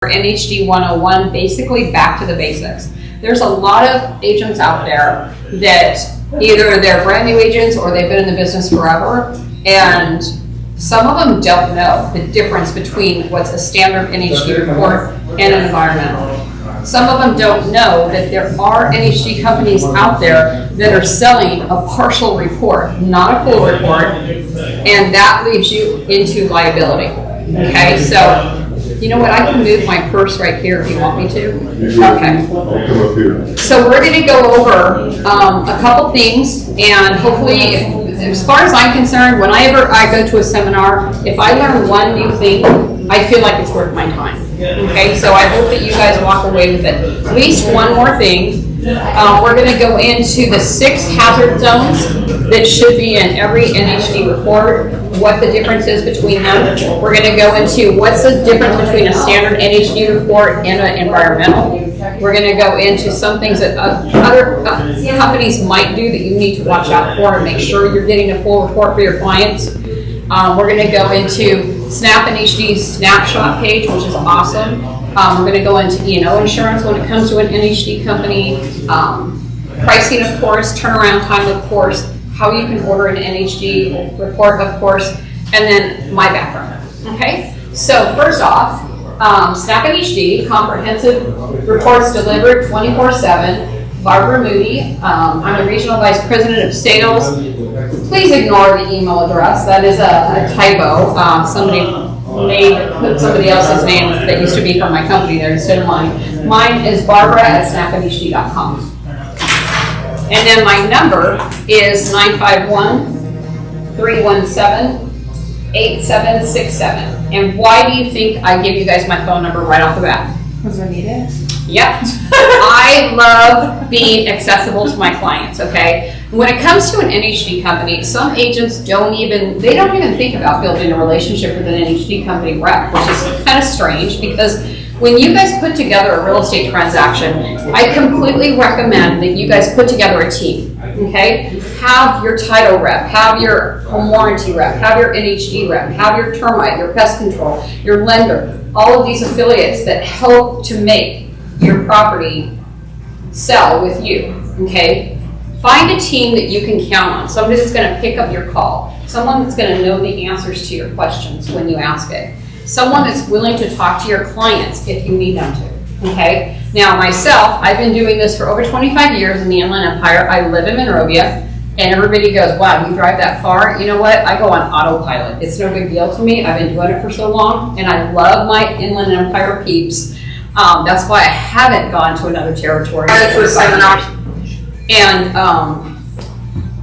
NHD 101, basically back to the basics. There's a lot of agents out there that either they're brand new agents or they've been in the business forever, and some of them don't know the difference between what's a standard NHD report and an environmental. Some of them don't know that there are NHD companies out there that are selling a partial report, not a full report, and that leaves you into liability. Okay, so you know what? I can move my purse right here if you want me to. Okay. I'll come up here. So we're going to go over a couple things, and hopefully, as far as I'm concerned, whenever I go to a seminar, if I learn one new thing, I feel like it's worth my time. Okay, so I hope that you guys walk away with it. At least one more thing. We're going to go into the 6 hazard zones that should be in every NHD report, what the difference is between them. We're going to go into what's the difference between a standard NHD report and an environmental. We're going to go into some things that other companies might do that you need to watch out for and make sure you're getting a full report for your clients. We're going to go into Snap NHD's snapshot page, which is awesome. We're going to go into E&O insurance when it comes to an NHD company, pricing, of course, turnaround time, of course, how you can order an NHD report, of course, and then my background. Okay, so first off, Snap NHD, comprehensive reports delivered 24/7. Barbara Moody, I'm the Regional Vice President of Sales. Please ignore the email address. That is a typo. Somebody put somebody else's name that used to be from my company there instead of mine. Mine is barbara@snapnhd.com. And then my number is 951-317-8767. And why do you think I give you guys my phone number right off the bat? Because we need it. Yep. I love being accessible to my clients, okay? When it comes to an NHD company, some agents don't even think about building a relationship with an NHD company rep, which is kind of strange because when you guys put together a real estate transaction, I completely recommend that you guys put together a team, okay? Have your title rep, have your home warranty rep, have your NHD rep, have your termite, your pest control, your lender, all of these affiliates that help to make your property sell with you, okay? Find a team that you can count on, somebody that's gonna pick up your call, someone that's gonna know the answers to your questions when you ask it, someone that's willing to talk to your clients if you need them to, okay? Now myself, I've been doing this for over 25 years in the Inland Empire. I live in Monrovia, and everybody goes, wow, you drive that far? You know what? I go on autopilot. It's no big deal to me. I've been doing it for so long, and I love my Inland Empire peeps. That's why I haven't gone to another territory for seminars. And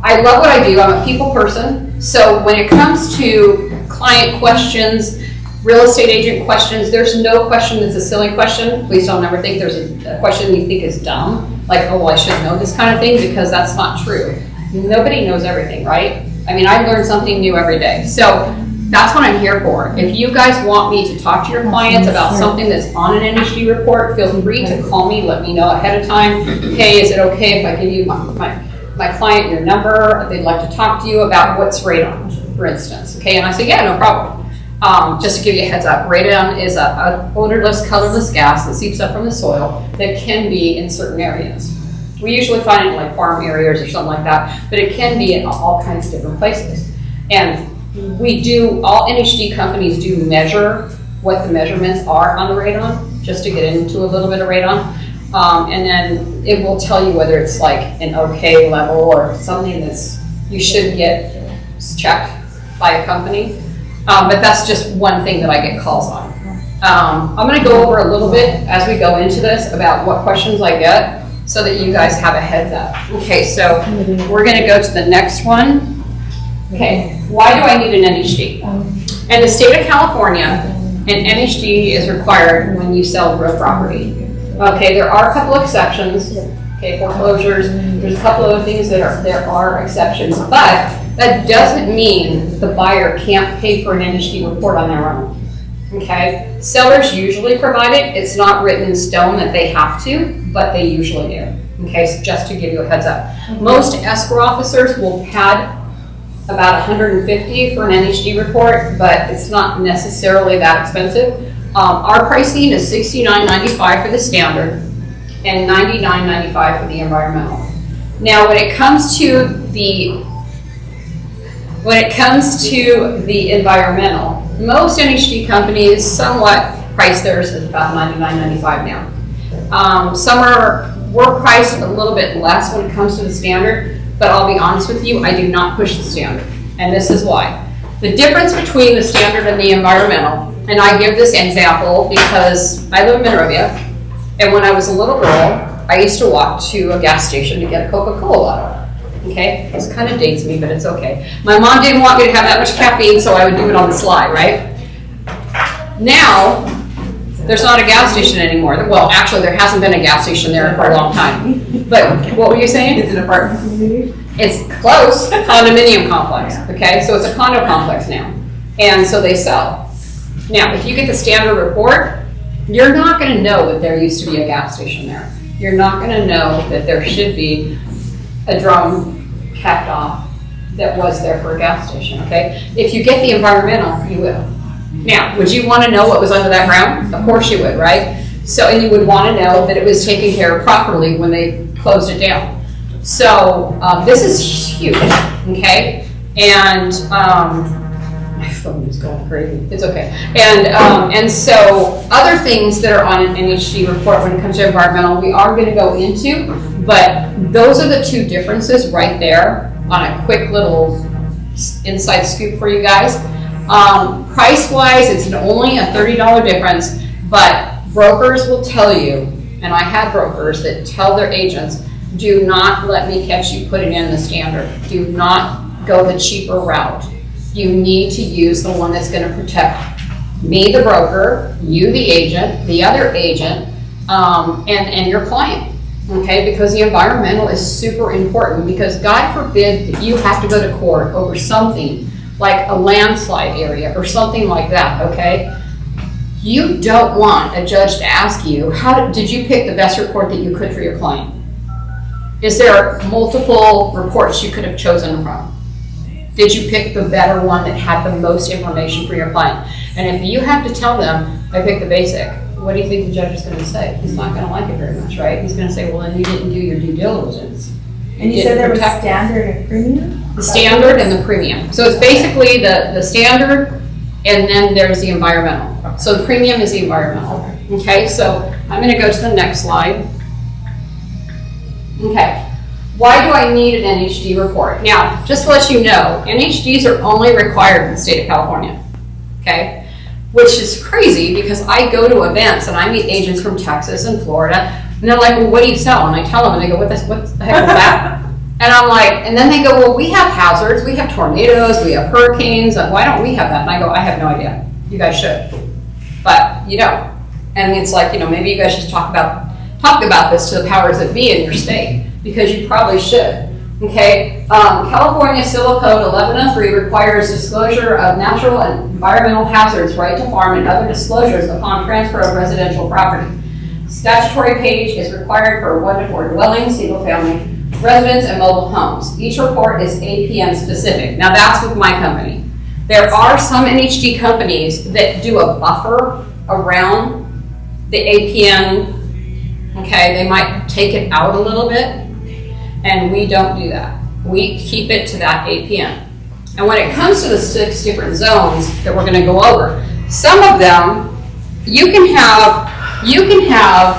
I love what I do. I'm a people person. So when it comes to client questions, real estate agent questions, there's no question that's a silly question. Please don't ever think there's a question you think is dumb. Like, oh, well, I should know this kind of thing, because that's not true. Nobody knows everything, right? I mean, I learn something new every day. So that's what I'm here for. If you guys want me to talk to your clients about something that's on an NHD report, feel free to call me, let me know ahead of time. Hey, is it okay if I give you my client your number? They'd like to talk to you about what's radon, for instance. Okay, and I say, yeah, no problem. Just to give you a heads up, radon is a odorless, colorless gas that seeps up from the soil that can be in certain areas. We usually find it in like farm areas or something like that, but it can be in all kinds of different places. And all NHD companies do measure what the measurements are on the radon, just to get into a little bit of radon. And then it will tell you whether it's like an okay level or something that's you should get checked by a company. But that's just one thing that I get calls on. I'm going to go over a little bit as we go into this about what questions I get so that you guys have a heads up. Okay, so we're going to go to the next one. Okay, why do I need an NHD? In the state of California, an NHD is required when you sell real property. Okay, there are a couple exceptions. Okay, foreclosures, there's a couple other things there are exceptions, but that doesn't mean the buyer can't pay for an NHD report on their own. Okay, sellers usually provide it. It's not written in stone that they have to, but they usually do. Okay, so just to give you a heads up. Most escrow officers will pad about $150 for an NHD report, but it's not necessarily that expensive. Our pricing is $69.95 for the standard and $99.95 for the environmental. Now, when it comes to the environmental, most NHD companies somewhat price theirs at about $99.95 now. We're priced a little bit less when it comes to the standard, but I'll be honest with you, I do not push the standard, and this is why. The difference between the standard and the environmental, and I give this example because I live in Monrovia, and when I was a little girl, I used to walk to a gas station to get a Coca-Cola bottle. Okay, this kind of dates me, but it's okay. My mom didn't want me to have that much caffeine, so I would do it on the slide, right? Now, there's not a gas station anymore. Well, actually, there hasn't been a gas station there for a long time. But what were you saying? It's an apartment community? It's close, condominium complex, okay? So it's a condo complex now. And so they sell. Now, if you get the standard report, you're not gonna know that there used to be a gas station there. You're not gonna know that there should be a drum capped off that was there for a gas station, okay? If you get the environmental, you will. Now, would you wanna know what was under that ground? Of course you would, right? So, and you would wanna know that it was taken care of properly when they closed it down. So, this is huge, okay? And, my phone is going crazy. It's okay. And so other things that are on an NHD report when it comes to environmental, we are going to go into, but those are the two differences right there on a quick little inside scoop for you guys. Price-wise, it's only a $30 difference, but brokers will tell you, and I have brokers that tell their agents, do not let me catch you putting in the standard. Do not go the cheaper route. You need to use the one that's going to protect me, the broker, you, the agent, the other agent, and your client, okay? Because the environmental is super important because God forbid if you have to go to court over something like a landslide area or something like that, okay? You don't want a judge to ask you, did you pick the best report that you could for your client? Is there multiple reports you could have chosen from? Did you pick the better one that had the most information for your client? And if you have to tell them, I picked the basic, what do you think the judge is going to say? He's not going to like it very much, right? He's going to say, well, then you didn't do your due diligence. And you said there was standard and premium? The standard and the premium. So it's basically the standard, and then there's the environmental. So the premium is the environmental. Okay, so I'm going to go to the next slide. Okay. Why do I need an NHD report? Now, just to let you know, NHDs are only required in the state of California, okay? Which is crazy because I go to events and I meet agents from Texas and Florida, and they're like, well, what do you sell? And I tell them, and they go, what the heck is that? And I'm like, and then they go, well, we have hazards, we have tornadoes, we have hurricanes, why don't we have that? And I go, I have no idea. You guys should, but you don't. And it's like, maybe you guys should talk about this to the powers that be in your state. Because you probably should, okay? California Civil Code 1103 requires disclosure of natural and environmental hazards, right to farm, and other disclosures upon transfer of residential property. Statutory page is required for 1 to 4 dwellings, single-family residence, and mobile homes. Each report is APN specific. Now that's with my company. There are some NHD companies that do a buffer around the APN. Okay, they might take it out a little bit. And we don't do that. We keep it to that APN. And when it comes to the 6 different zones that we're going to go over, some of them you can have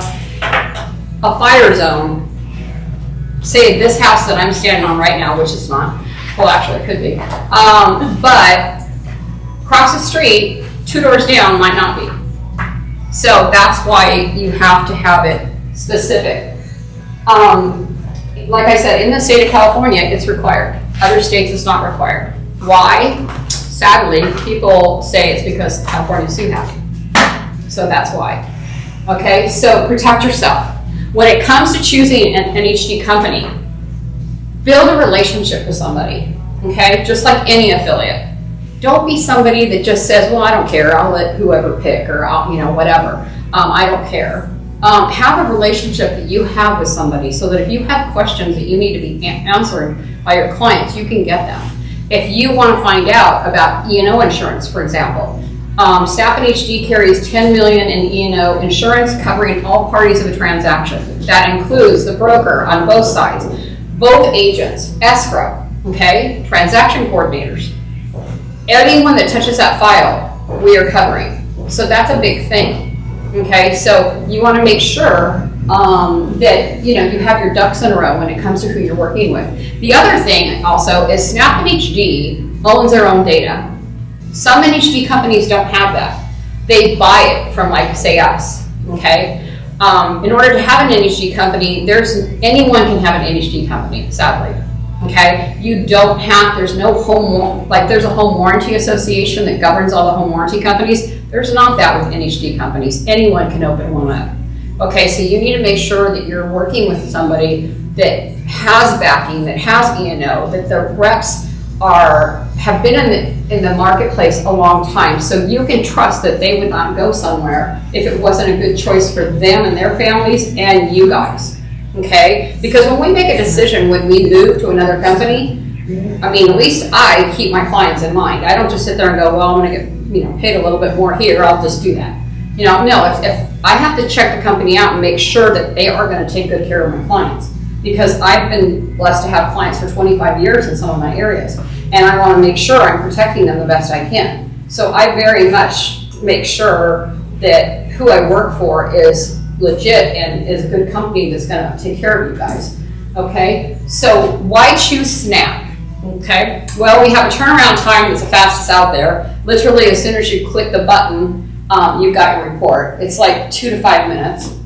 a fire zone. Say this house that I'm standing on right now, which is not. Well, actually, it could be. But across the street, 2 doors down, might not be. So that's why you have to have it specific. Like I said, in the state of California, it's required. Other states, it's not required. Why? Sadly, people say it's because California's too happy. So that's why. Okay, so protect yourself. When it comes to choosing an NHD company, build a relationship with somebody. Okay, just like any affiliate. Don't be somebody that just says, well, I don't care. I'll let whoever pick, or I'll, whatever. I don't care. Have a relationship that you have with somebody so that if you have questions that you need to be answered by your clients, you can get them. If you want to find out about E&O insurance, for example, Snap NHD carries $10 million in E&O insurance covering all parties of a transaction. That includes the broker on both sides, both agents, escrow, okay, transaction coordinators. Anyone that touches that file, we are covering. So that's a big thing, okay? So you want to make sure that you have your ducks in a row when it comes to who you're working with. The other thing also is Snap NHD owns their own data. Some NHD companies don't have that. They buy it from, like, say, us, okay? In order to have an NHD company, anyone can have an NHD company, sadly, okay? You don't have, there's no there's a home warranty association that governs all the home warranty companies. There's not that with NHD companies. Anyone can open one up. Okay, so you need to make sure that you're working with somebody that has backing, that has E&O, that the reps have been in the marketplace a long time, so you can trust that they would not go somewhere if it wasn't a good choice for them and their families and you guys. Okay? Because when we make a decision when we move to another company, I mean, at least I keep my clients in mind. I don't just sit there and go, well, I'm going to get paid a little bit more here, I'll just do that. No, if I have to check the company out and make sure that they are going to take good care of my clients. Because I've been blessed to have clients for 25 years in some of my areas, and I want to make sure I'm protecting them the best I can. So I very much make sure that who I work for is legit and is a good company that's going to take care of you guys. Okay, so why choose Snap? Okay, well, we have a turnaround time that's the fastest out there. Literally, as soon as you click the button, you've got your report. It's like 2 to 5 minutes.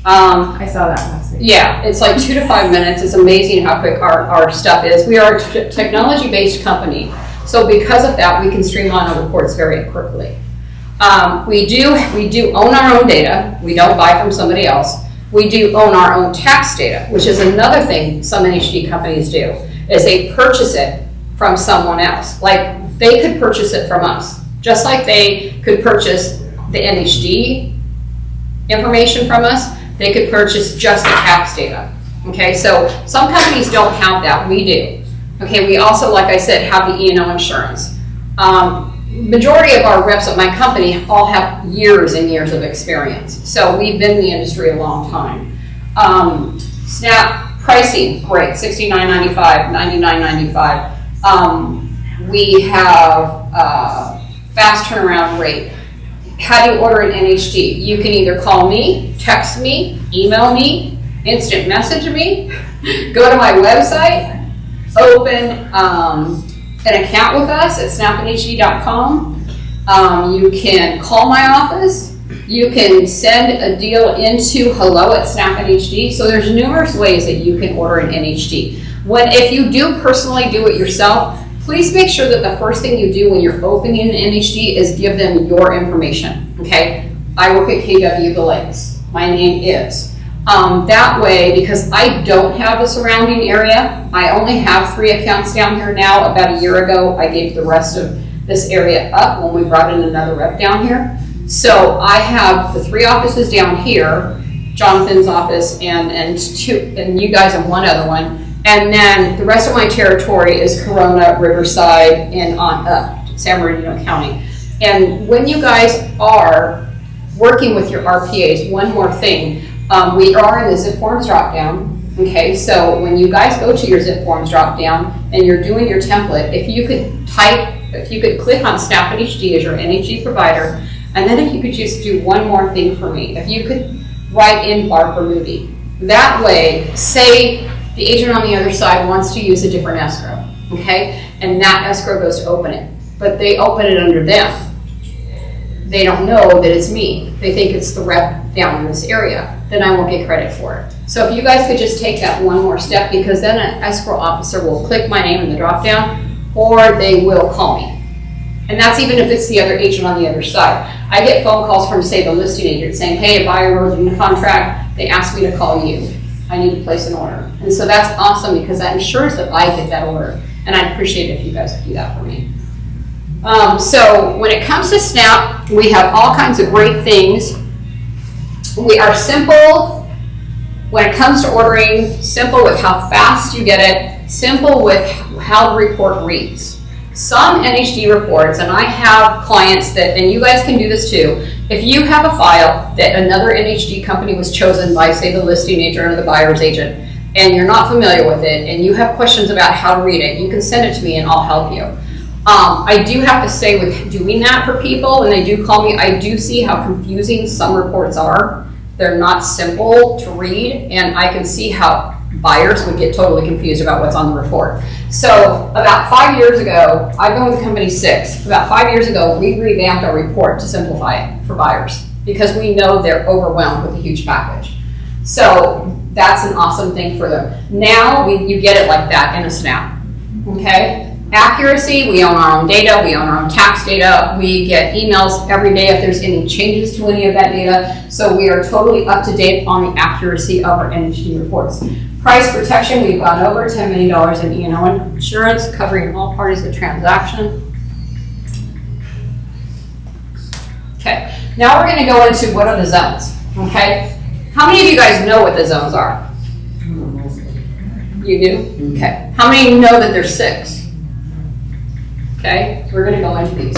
I saw that last week. Yeah, it's like 2 to 5 minutes. It's amazing how quick our stuff is. We are a technology-based company, so because of that, we can streamline our reports very quickly. We do own our own data. We don't buy from somebody else. We do own our own tax data, which is another thing some NHD companies do, is they purchase it from someone else. Like, they could purchase it from us, just like they could purchase the NHD information from us. They could purchase just the tax data. Okay, so some companies don't have that. We do. Okay, we also, like I said, have the E&O insurance. Majority of our reps at my company all have years and years of experience. So we've been in the industry a long time. Snap pricing, great, $69.95, $99.95. We have fast turnaround rate. How do you order an NHD? You can either call me, text me, email me, instant message me, go to my website, open an account with us at snapnhd.com. You can call my office. You can send a deal into hello@snapnhd. So there's numerous ways that you can order an NHD. If you do personally do it yourself, please make sure that the first thing you do when you're opening an NHD is give them your information, okay? I work at KW The Lakes. My name is. That way, because I don't have the surrounding area, I only have 3 accounts down here now. About a year ago, I gave the rest of this area up when we brought in another rep down here. So I have the 3 offices down here, Jonathan's office and you guys have one other one. And then the rest of my territory is Corona, Riverside, and on up, San Bernardino County. And when you guys are working with your RPAs, one more thing, we are in the zip forms drop down. Okay, so when you guys go to your zip forms drop down and you're doing your template, if you could click on Snap NHD as your NHD provider, and then if you could just do one more thing for me, if you could write in Barb or Moody. That way, say the agent on the other side wants to use a different escrow, okay? And that escrow goes to open it, but they open it under them. They don't know that it's me. They think it's the rep down in this area. Then I won't get credit for it. So if you guys could just take that one more step, because then an escrow officer will click my name in the drop down, or they will call me. And that's even if it's the other agent on the other side. I get phone calls from, say, the listing agent saying, hey, a buyer wrote in a contract, they asked me to call you. I need to place an order. And so that's awesome, because that ensures that I get that order. And I'd appreciate it if you guys could do that for me. So when it comes to Snap, we have all kinds of great things. We are simple when it comes to ordering, simple with how fast you get it, simple with how the report reads. Some NHD reports, and I have clients that, and you guys can do this too, if you have a file that another NHD company was chosen by, say, the listing agent or the buyer's agent, and you're not familiar with it, and you have questions about how to read it, you can send it to me and I'll help you. I do have to say, with doing that for people, and they do call me, I do see how confusing some reports are. They're not simple to read, and I can see how buyers would get totally confused about what's on the report. So about 5 years ago, I've been with the company 6. About 5 years ago, we revamped our report to simplify it for buyers because we know they're overwhelmed with a huge package. So that's an awesome thing for them. Now you get it like that in a snap, okay? Accuracy, we own our own data, we own our own tax data, we get emails every day if there's any changes to any of that data, so we are totally up to date on the accuracy of our NHD reports. Price protection, we've gone over $10 million in E&O insurance, covering all parties of the transaction. Okay, now we're gonna go into what are the zones, okay? How many of you guys know what the zones are? You do? Okay. How many know that there's 6? Okay, we're going to go into these.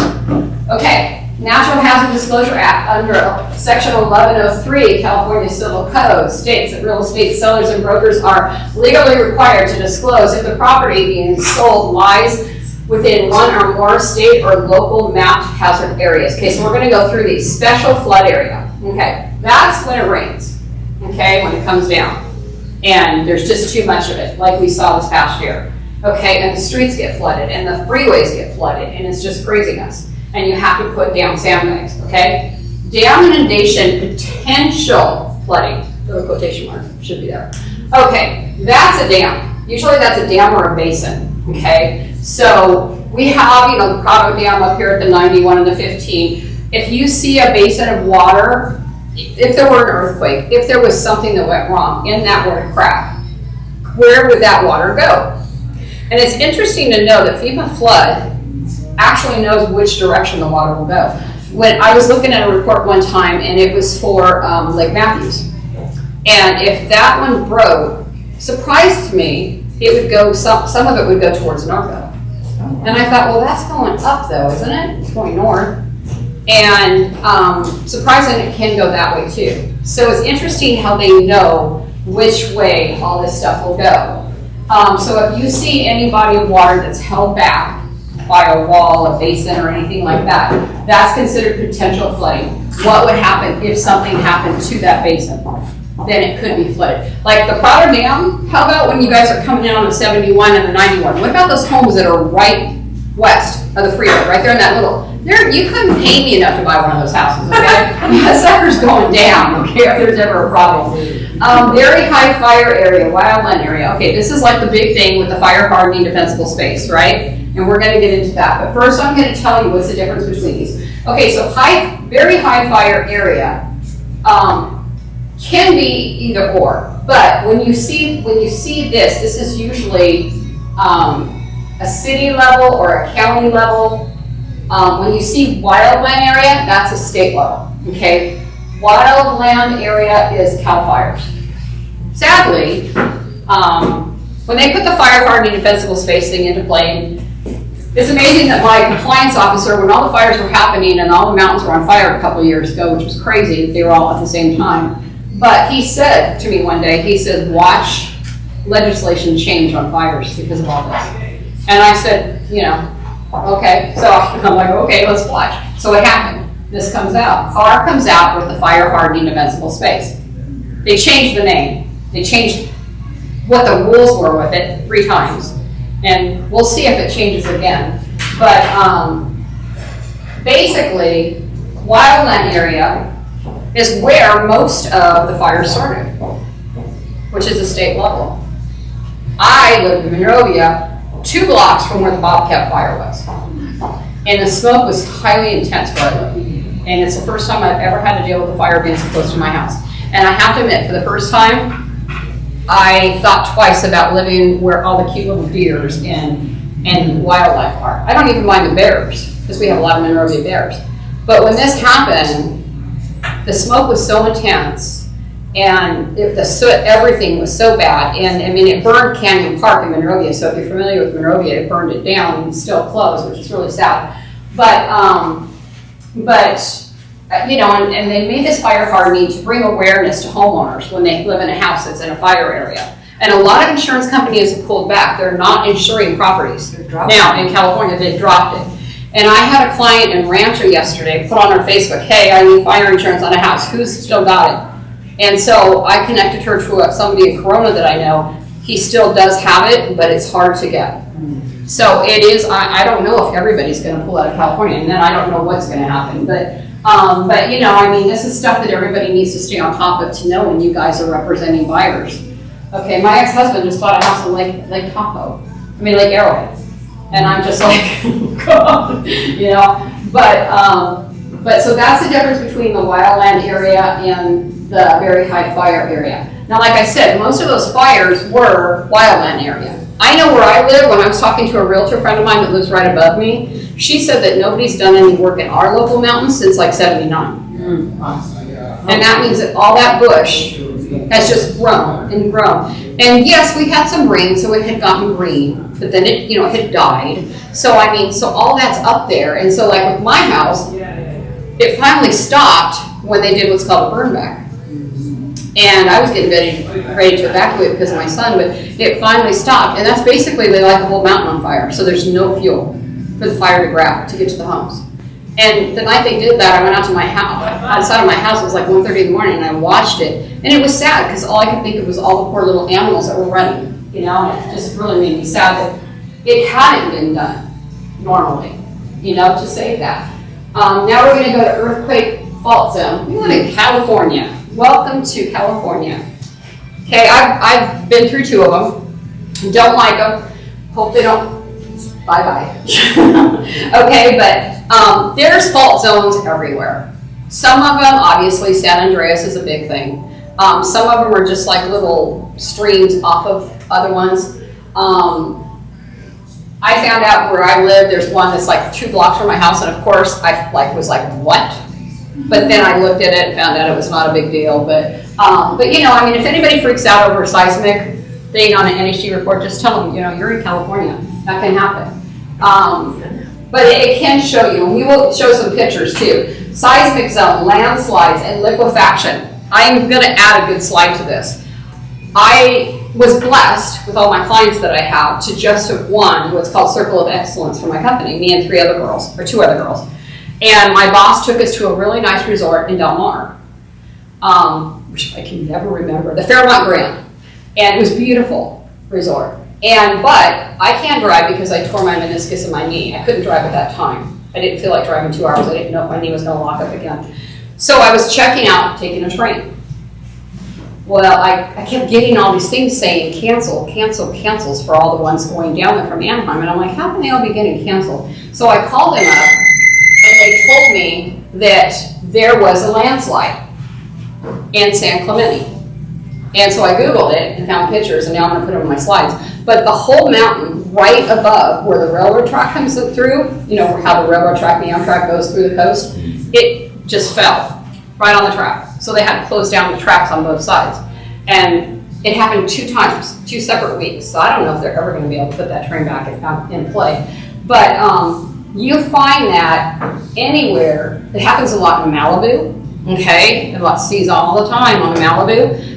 Okay, Natural Hazard Disclosure Act under Section 1103 California Civil Code states that real estate sellers and brokers are legally required to disclose if the property being sold lies within one or more state or local mapped hazard areas. Okay, so we're going to go through these. Special flood area. Okay, that's when it rains. Okay, when it comes down. And there's just too much of it, like we saw this past year. Okay, and the streets get flooded, and the freeways get flooded, and it's just craziness. And you have to put down sandbags, okay? Dam inundation potential flooding, little quotation mark should be there. Okay, that's a dam. Usually that's a dam or a basin, okay? So we have, the Prado Dam up here at the 91 and the 15. If you see a basin of water, if there were an earthquake, if there was something that went wrong in that were to crack, where would that water go? And it's interesting to know that FEMA flood actually knows which direction the water will go. When I was looking at a report one time, and it was for Lake Matthews, and if that one broke, surprised me, it would go, some of it would go towards Norco. And I thought, well, that's going up though, isn't it? It's going north. And surprisingly, it can go that way too. So it's interesting how they know which way all this stuff will go. So if you see any body of water that's held back by a wall, a basin, or anything like that, that's considered potential flooding. What would happen if something happened to that basin? Then it could be flooded. Like the Prado Dam, how about when you guys are coming in on the 71 and the 91? What about those homes that are right west of the freeway, right there in that little, you couldn't pay me enough to buy one of those houses, okay? That sucker's going down, okay, if there's ever a problem. Very high fire area, wildland area. Okay, this is like the big thing with the fire hardening defensible space, right? And we're gonna get into that. But first I'm gonna tell you what's the difference between these. Okay, so very high fire area can be either or. But when you see this is usually a city level or a county level. When you see wildland area, that's a state level, okay? Wildland area is CAL FIRES. Sadly, when they put the fire hardening defensible space thing into play, it's amazing that my compliance officer, when all the fires were happening and all the mountains were on fire a couple of years ago, which was crazy, they were all at the same time, but he said to me one day, he said, watch legislation change on fires because of all this. And I said, okay, so I'm like, okay, let's watch. So what happened? This comes out. FAR comes out with the fire hardening defensible space. They changed the name. They changed what the rules were with it 3 times. And we'll see if it changes again. But basically, wildland area is where most of the fires started, which is a state level. I lived in Monrovia, 2 blocks from where the Bobcat fire was. And the smoke was highly intense where I lived. And it's the first time I've ever had to deal with a fire being so close to my house. And I have to admit, for the first time, I thought twice about living where all the cute little deers and wildlife are. I don't even mind the bears, because we have a lot of Monrovia bears. But when this happened, the smoke was so intense, And the soot, everything was so bad. And I mean, it burned Canyon Park in Monrovia. So if you're familiar with Monrovia, it burned it down and it's still closed, which is really sad. But you know, and they made this fire hardening to bring awareness to homeowners when they live in a house that's in a fire area. And a lot of insurance companies have pulled back. They're not insuring properties. Now, in California, they dropped it. And I had a client in Rancho yesterday put on her Facebook, hey, I need fire insurance on a house. Who's still got it? And so I connected her to somebody in Corona that I know. He still does have it, but it's hard to get. So it is, I don't know if everybody's going to pull out of California, and then I don't know what's going to happen. But you know, I mean, this is stuff that everybody needs to stay on top of to know when you guys are representing buyers. Okay, my ex-husband just bought a house in Lake Tahoe. I mean, Lake Arrowhead. And I'm just like, God, you know. But so that's the difference between the wildland area and the very high fire area. Now, like I said, most of those fires were wildland area. I know where I live. When I was talking to a realtor friend of mine that lives right above me, she said that nobody's done any work in our local mountains since like 79. And that means that all that bush has just grown and grown. And yes, we had some rain, so it had gotten green, but then it, you know, it had died. So I mean, so all that's up there. And so like with my house, it finally stopped when they did what's called a burn back. And I was getting ready to evacuate because of my son, but it finally stopped. And that's basically, they light the whole mountain on fire, so there's no fuel for the fire to grab to get to the homes. And the night they did that, I went out to my house. Outside of my house, it was like 1:30 in the morning, and I watched it. And it was sad, because all I could think of was all the poor little animals that were running. You know, and it just really made me sad that it hadn't been done normally, you know, to save that. Now we're going to go to earthquake fault zone. We live in California. Welcome to California. Okay, I've been through 2 of them. Don't like them. Hope they don't. Bye-bye. Okay, but there's fault zones everywhere. Some of them, obviously, San Andreas is a big thing. Some of them are just like little streams off of other ones. I found out where I live, there's one that's like 2 blocks from my house, and of course, I was like, what? But then I looked at it and found out it was not a big deal. But you know, I mean, if anybody freaks out over a seismic thing on an NHD report, just tell them, you know, you're in California. That can happen. But it can show you, and we will show some pictures too. Seismic zone, landslides, and liquefaction. I'm going to add a good slide to this. I was blessed with all my clients that I have to just have won what's called Circle of Excellence for my company, me and 2 other girls. And my boss took us to a really nice resort in Del Mar, which I can never remember, the Fairmont Grand. And it was a beautiful resort. But I can't drive because I tore my meniscus in my knee. I couldn't drive at that time. I didn't feel like driving 2 hours. I didn't know if my knee was going to lock up again. So I was checking out, taking a train. Well, I kept getting all these things saying cancels for all the ones going down there from Anaheim. And I'm like, how can they all be getting canceled? So I called them up, and they told me that there was a landslide in San Clemente. And so I Googled it and found pictures, and now I'm going to put them on my slides. But the whole mountain right above where the railroad track comes through, you know, how the railroad track, the Amtrak goes through the coast, it just fell right on the track. So they had to close down the tracks on both sides. And it happened 2 times, 2 separate weeks. So I don't know if they're ever going to be able to put that train back in play. But you find that anywhere. It happens a lot in Malibu, okay? A lot sees all the time on Malibu.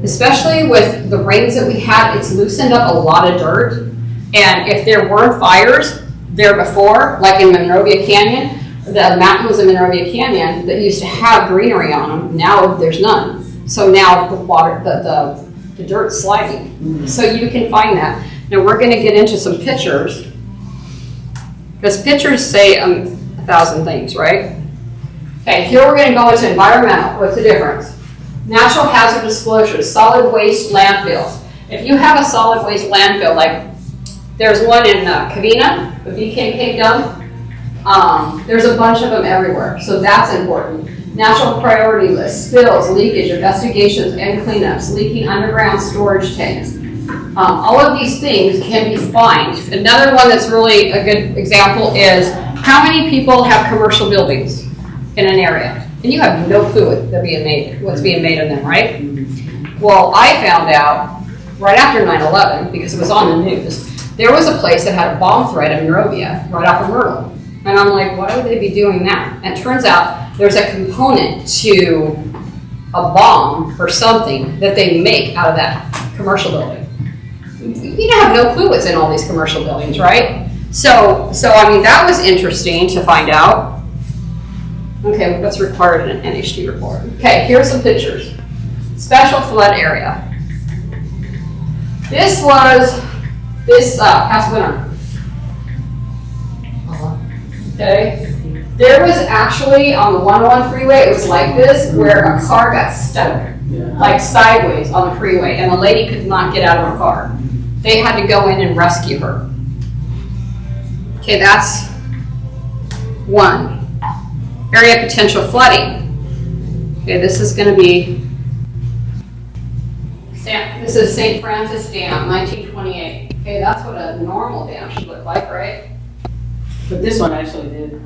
Especially with the rains that we had, it's loosened up a lot of dirt. And if there were fires there before, like in Monrovia Canyon, the mountain was in Monrovia Canyon that used to have greenery on them. Now there's none. So now the water, the dirt's sliding. Mm-hmm. So you can find that. Now we're going to get into some pictures, because pictures say 1,000 things, right? Okay, here we're going to go into environmental. What's the difference? Natural hazard disclosures, solid waste landfills. If you have a solid waste landfill, like there's one in Covina, the BKK dump, there's a bunch of them everywhere, so that's important. Natural priority list, spills, leakage, investigations, and cleanups, leaking underground storage tanks. All of these things can be fined. Another one that's really a good example is how many people have commercial buildings in an area? and you have no clue what's being made in them, right? Well, I found out right after 9/11, because it was on the news, there was a place that had a bomb threat in Monrovia, right off of Myrtle. And I'm like, why would they be doing that? And it turns out there's a component to a bomb or something that they make out of that commercial building. You have no clue what's in all these commercial buildings, right? So I mean, that was interesting to find out. Okay, what's required in an NHD report? Okay, here's some pictures. Special flood area. This was past winter. Okay. There was actually on the 101 freeway, it was like this, where a car got stuck, like sideways on the freeway, and the lady could not get out of her car. They had to go in and rescue her. Okay, that's one. Area potential flooding. Okay, this is going to be, this is St. Francis Dam, 1928. Okay, that's what a normal dam should look like, right? But this one actually did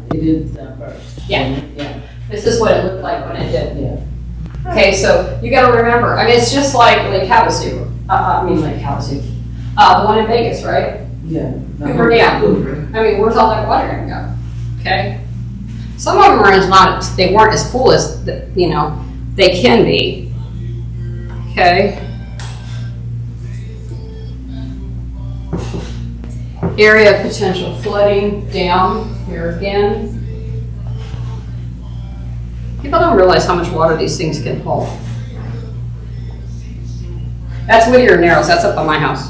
first. Yeah. Yeah. This is what it looked like when it did. Yeah. Okay, so you got to remember. I mean, it's just like Lake Havasu. Lake Havasu. The one in Vegas, right? Yeah. Hoover Dam. I mean, where's all that water going to go? Okay. Some of them are they weren't as full as they can be. Okay. Area of potential flooding, down here again. People don't realize how much water these things can hold. That's Whittier Narrows, that's up by my house.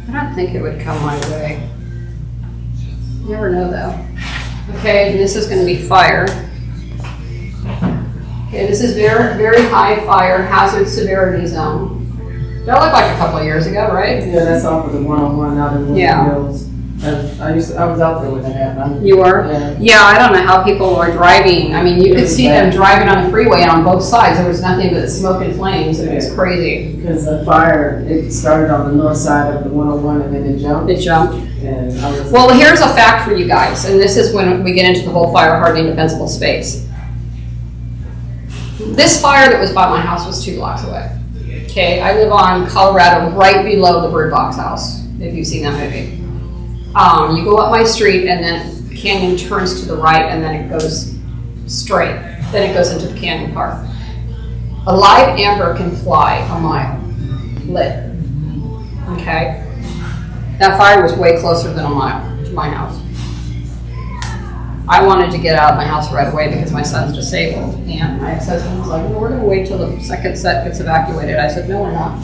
I don't think it would come my way. You never know though. Okay, and this is going to be fire. Okay, this is very, very high fire hazard severity zone. That looked like a couple of years ago, right? Yeah, that's off of the 101 out in Woodland Hills. I was out there when that happened. You were? Yeah. Yeah, I don't know how people are driving. I mean, you could see them driving on the freeway, and on both sides there was nothing but smoke and flames. It was crazy. Because the fire, it started on the north side of the 101 and then it jumped. It jumped. And well, here's a fact for you guys, and this is when we get into the whole fire hardening defensible space. This fire that was by my house was 2 blocks away. Okay, I live on Colorado, right below the Bird Box house, if you've seen that movie. You go up my street, and then the canyon turns to the right, and then it goes straight. Then it goes into the canyon park. A live amber can fly a mile, lit. Okay? That fire was way closer than a mile to my house. I wanted to get out of my house right away because my son's disabled, and my ex-husband was like, well, we're going to wait till the second set gets evacuated. I said, no, we're not.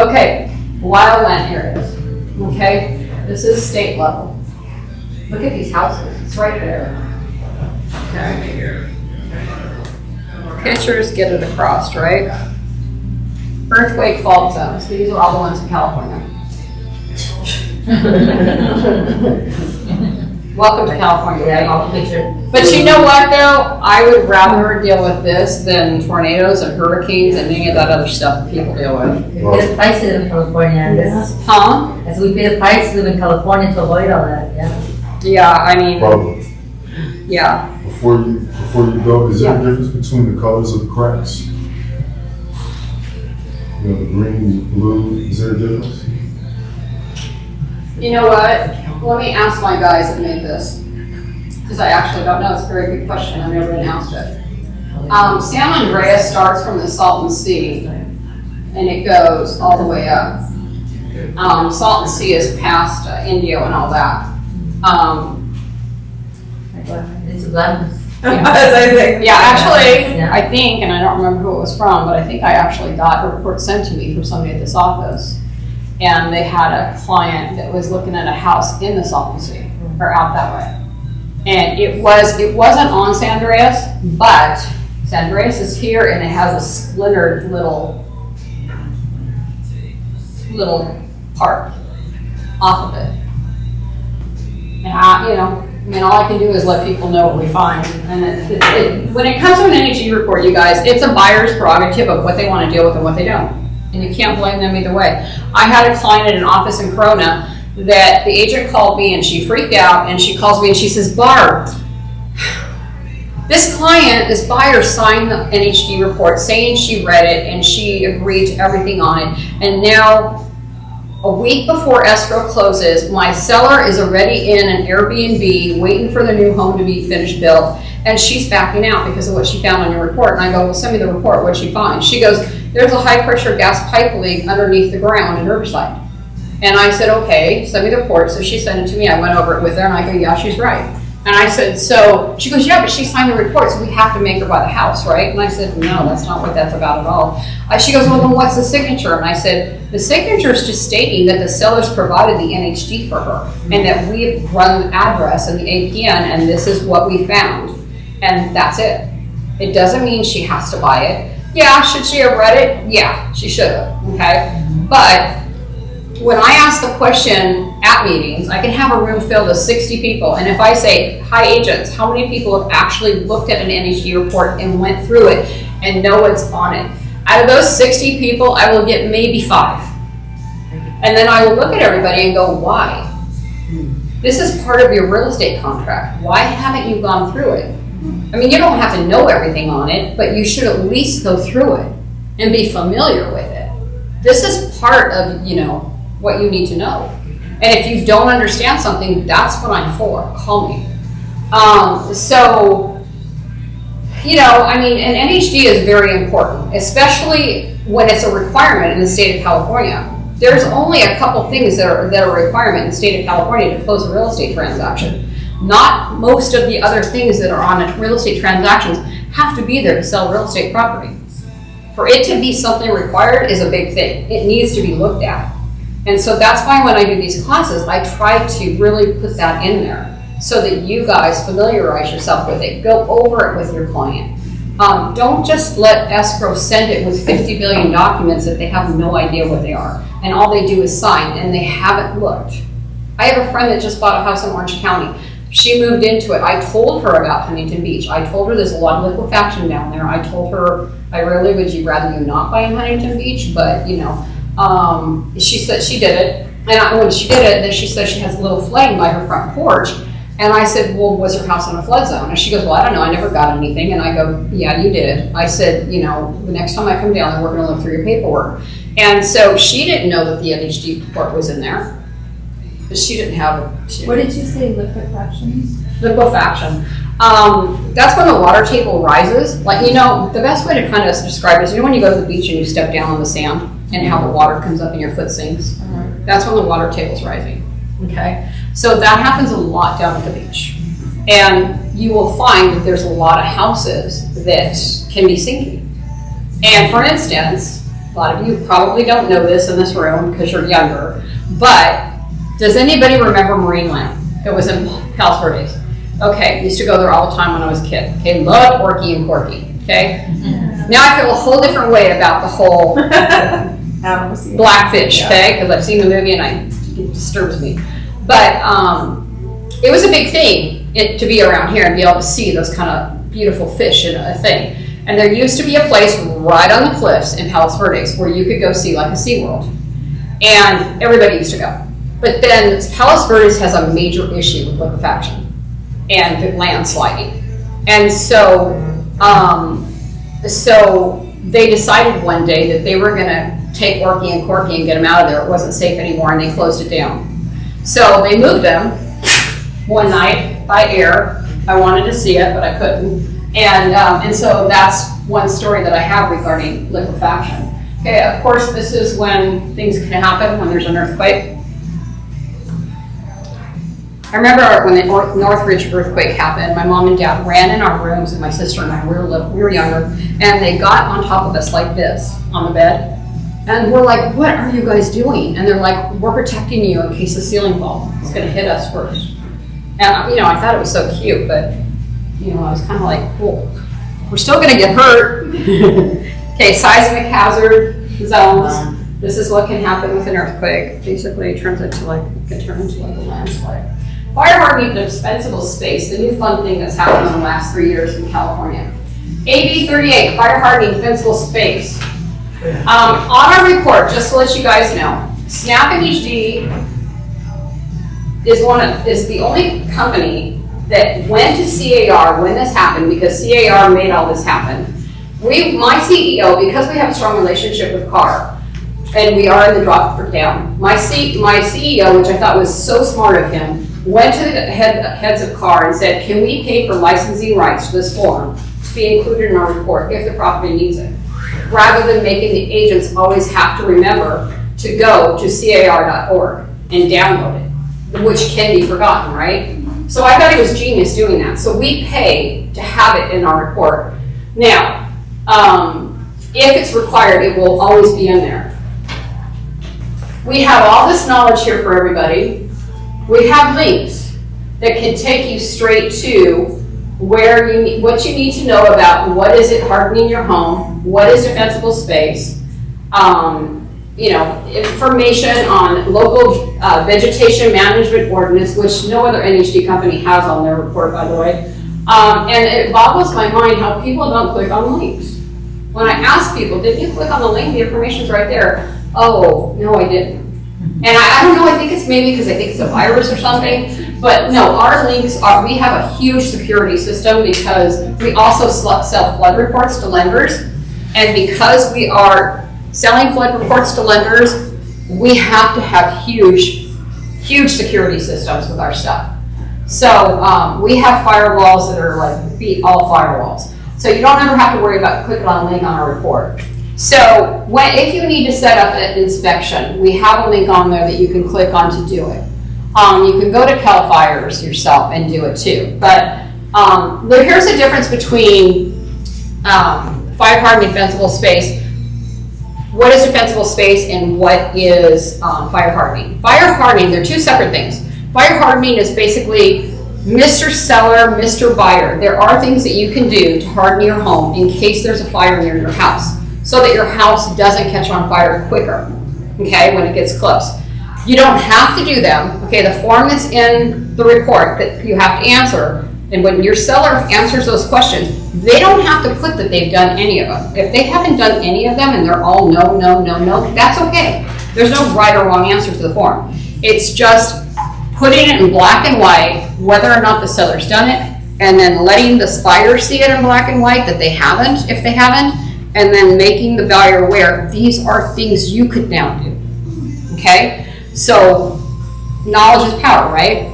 Okay, wildland areas. Okay, this is state level. Look at these houses. It's right there. Okay. Pictures get it across, right? Earthquake fault zones. These are all the ones in California. Welcome to California. But you know what, though? I would rather deal with this than tornadoes and hurricanes and any of that other stuff that people deal with. We pay the price to live in California, and this. Huh? As we pay the price to live in California to avoid all that, yeah. Yeah, I mean, Problem. yeah. Before you go, is there a difference between the colors of the cracks? You know, the green, blue, is there a difference? You know what? Let me ask my guys that made this, because I actually don't know. It's a very good question. I've never announced it. San Andreas starts from the Salton Sea, and it goes all the way up. Salton Sea is past Indio and all that. It's a blend. Yeah, actually, Yeah. I think, and I don't remember who it was from, but I think I actually got a report sent to me from somebody at this office. And they had a client that was looking at a house in the Salton Sea, or out that way. And it wasn't on San Andreas, but San Andreas is here, and it has a splintered little part off of it. And all I can do is let people know what we find. And when it comes to an NHD report, you guys, it's a buyer's prerogative of what they want to deal with and what they don't. And you can't blame them either way. I had a client at an office in Corona that the agent called me and she freaked out, and she calls me and she says, Barb, This client, this buyer signed the NHD report saying she read it and she agreed to everything on it. And now, a week before escrow closes, my seller is already in an Airbnb waiting for the new home to be finished built. And she's backing out because of what she found on your report. And I go, well, send me the report. What'd she find? She goes, there's a high pressure gas pipe leak underneath the ground in Riverside. And I said, okay, send me the report. So she sent it to me. I went over it with her and I go, yeah, she's right. And I said, so, she goes, yeah, but she signed the report, so we have to make her buy the house, right? And I said, no, that's not what that's about at all. She goes, well, then what's the signature? And I said, the signature is just stating that the seller's provided the NHD for her and that we've run the address and the APN and this is what we found. And that's it. It doesn't mean she has to buy it. Yeah, should she have read it? Yeah, she should have, okay? But when I ask the question at meetings, I can have a room filled with 60 people. And if I say, hi agents, how many people have actually looked at an NHD report and went through it and know what's on it? Out of those 60 people, I will get maybe 5. And then I will look at everybody and go, why? This is part of your real estate contract. Why haven't you gone through it? I mean, you don't have to know everything on it, but you should at least go through it and be familiar with it. This is part of, what you need to know. And if you don't understand something, that's what I'm for. Call me. An NHD is very important, especially when it's a requirement in the state of California. There's only a couple things that are a requirement in the state of California to close a real estate transaction. Not most of the other things that are on real estate transactions have to be there to sell real estate property. For it to be something required is a big thing. It needs to be looked at. And so that's why when I do these classes, I try to really put that in there so that you guys familiarize yourself with it. Go over it with your client. Don't just let escrow send it with 50 billion documents that they have no idea what they are. And all they do is sign and they haven't looked. I have a friend that just bought a house in Orange County. She moved into it. I told her about Huntington Beach. I told her there's a lot of liquefaction down there. I told her, would you rather you not buy in Huntington Beach? But, she said she did it. And when she did it, then she said she has a little flame by her front porch. And I said, well, was her house in a flood zone? And she goes, well, I don't know. I never got anything. And I go, yeah, you did. I said, the next time I come down there, we're going to look through your paperwork. And so she didn't know that the NHD report was in there. But she didn't have it. What did you say, liquefaction? Liquefaction. That's when the water table rises. The best way to kind of describe it is, when you go to the beach and you step down on the sand and how the water comes up and your foot sinks. That's when the water table's rising. Okay? So that happens a lot down at the beach. And you will find that there's a lot of houses that can be sinking. And for instance, a lot of you probably don't know this in this room because you're younger, but does anybody remember Marineland? It was in Palos Verdes. Okay, used to go there all the time when I was a kid. Okay, loved Orky and Corky. Okay? Now I feel a whole different way about the whole Blackfish, okay? Because I've seen the movie and it disturbs me. But it was a big thing to be around here and be able to see those kind of beautiful fish in a thing. And there used to be a place right on the cliffs in Palos Verdes where you could go see like a SeaWorld. And everybody used to go. But then Palos Verdes has a major issue with liquefaction and landsliding. And so they decided one day that they were going to take Orky and Corky and get them out of there. It wasn't safe anymore, and they closed it down. So they moved them one night by air. I wanted to see it, but I couldn't. And so that's one story that I have regarding liquefaction. Okay, of course, this is when things can happen when there's an earthquake. I remember when the Northridge earthquake happened, my mom and dad ran in our rooms, and my sister and I, we were younger, and they got on top of us like this on the bed. And we're like, what are you guys doing? And they're like, we're protecting you in case the ceiling falls. It's going to hit us first. And, I thought it was so cute, but, I was kind of like, cool. We're still going to get hurt. Okay, seismic hazard zones. This is what can happen with an earthquake. Basically, it turns into like a landslide. Fire hardening dispensable space, the new fun thing that's happened in the last 3 years in California. AB 38, fire hardening defensible space. On our report, just to let you guys know, Snap NHD is the only company that went to CAR when this happened, because CAR made all this happen. My CEO, because we have a strong relationship with CAR, and we are in the drop down, my CEO, which I thought was so smart of him, went to the heads of CAR and said, can we pay for licensing rights to this form to be included in our report if the property needs it? Rather than making the agents always have to remember to go to car.org and download it, which can be forgotten, right? So I thought he was genius doing that. So we pay to have it in our report. Now, if it's required, it will always be in there. We have all this knowledge here for everybody. We have links that can take you straight to what you need to know about what is it hardening your home, what is defensible space, information on local vegetation management ordinance, which no other NHD company has on their report, by the way. And it boggles my mind how people don't click on links. When I ask people, did you click on the link? The information's right there. Oh, no, I didn't. And I don't know, I think it's maybe because I think it's a virus or something, but no, our links we have a huge security system because we also sell flood reports to lenders, and because we are selling flood reports to lenders, we have to have huge security systems with our stuff. So we have firewalls that are like beat all firewalls. So you don't ever have to worry about clicking on a link on our report. So if you need to set up an inspection, we have a link on there that you can click on to do it. You can go to CAL FIRES yourself and do it too. But here's the difference between fire hardening defensible space. What is defensible space and what is fire hardening? Fire hardening, they're two separate things. Fire hardening is basically Mr. Seller, Mr. Buyer. There are things that you can do to harden your home in case there's a fire near your house, so that your house doesn't catch on fire quicker, okay, when it gets close. You don't have to do them, okay, the form that's in the report that you have to answer, and when your seller answers those questions, they don't have to put that they've done any of them. If they haven't done any of them and they're all no, no, no, no, that's okay. There's no right or wrong answer to the form. It's just putting it in black and white, whether or not the seller's done it, and then letting the buyer see it in black and white that they haven't, if they haven't, and then making the buyer aware these are things you could now do. Okay? So knowledge is power, right?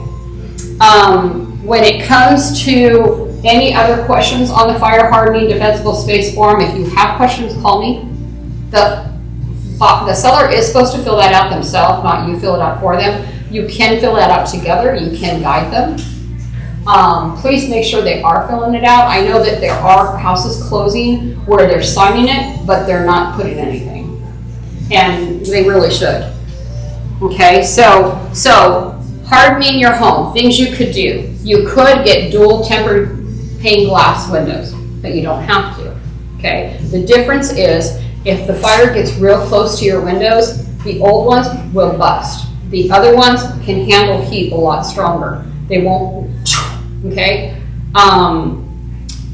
When it comes to any other questions on the fire hardening defensible space form, if you have questions, call me. The seller is supposed to fill that out themselves, not you fill it out for them. You can fill that out together. You can guide them. Please make sure they are filling it out. I know that there are houses closing where they're signing it, but they're not putting anything. And they really should. Okay, so hardening your home, things you could do. You could get dual tempered pane glass windows, but you don't have to. Okay, the difference is if the fire gets real close to your windows, the old ones will bust. The other ones can handle heat a lot stronger. They won't. Okay,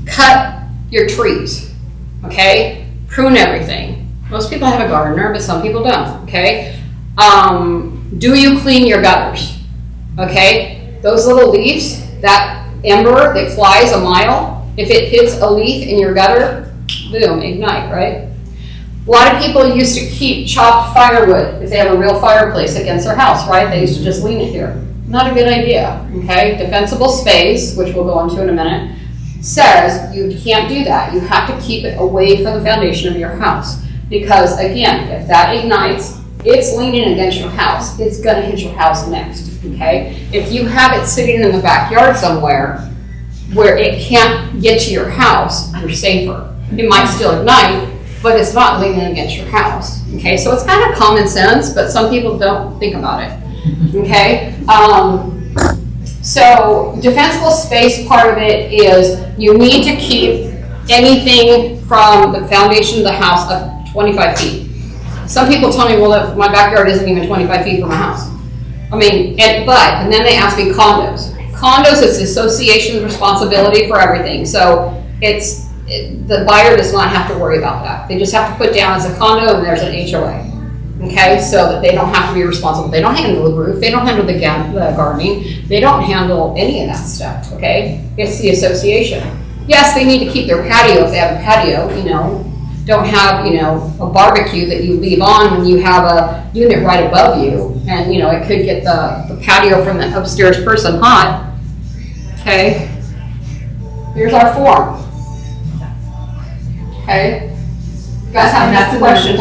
cut your trees, okay, prune everything. Most people have a gardener, but some people don't, okay. Do you clean your gutters, okay? Those little leaves, that ember that flies a mile, if it hits a leaf in your gutter, boom, ignite, right? A lot of people used to keep chopped firewood if they have a real fireplace against their house, right? They used to just lean it here. Not a good idea, okay? Defensible space, which we'll go into in a minute, says you can't do that. You have to keep it away from the foundation of your house. Because again, if that ignites, it's leaning against your house. It's gonna hit your house next, okay? If you have it sitting in the backyard somewhere where it can't get to your house, you're safer. It might still ignite, but it's not leaning against your house, okay? So it's kind of common sense, but some people don't think about it. Okay, so defensible space part of it is you need to keep anything from the foundation of the house up 25 feet. Some people tell me, well, my backyard isn't even 25 feet from my house. I mean, and then they ask me condos. Condos is the association's responsibility for everything. So the buyer does not have to worry about that. They just have to put down as a condo and there's an HOA. Okay, so that they don't have to be responsible. They don't handle the roof, they don't handle the gardening, they don't handle any of that stuff, okay? It's the association. Yes, they need to keep their patio if they have a patio, don't have, a barbecue that you leave on when you have a unit right above you. And, it could get the patio from the upstairs person hot. Okay. Here's our form. Okay. You guys have any questions?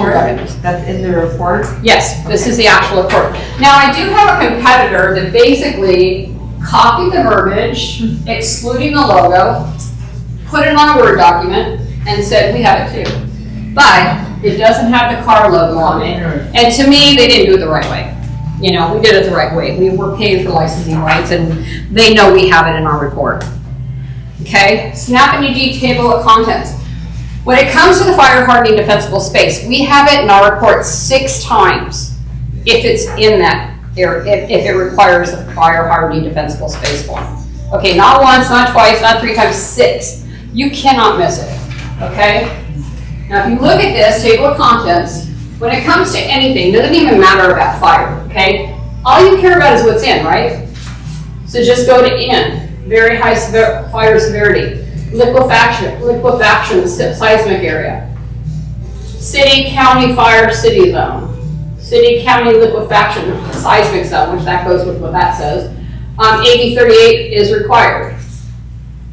That's in the report? Yes, this is the actual report. Now, I do have a competitor that basically copied the verbiage, excluding the logo, put it on a Word document, and said, we have it too. But it doesn't have the car logo on it. And to me, they didn't do it the right way. We did it the right way. We were paying for licensing rights, and they know we have it in our report. Okay, SNAP NHD table of contents. When it comes to the fire hardening defensible space, we have it in our report 6 times if it's in that area, if it requires the fire hardening defensible space form. Okay, not once, not twice, not 3 times, 6. You cannot miss it, okay? Now, if you look at this table of contents, when it comes to anything, it doesn't even matter about fire, okay? All you care about is what's in, right? So just go to in, very high fire severity. Liquefaction, seismic area. City, county fire, city zone. City, county liquefaction, seismic zone, which that goes with what that says. AB 38 is required.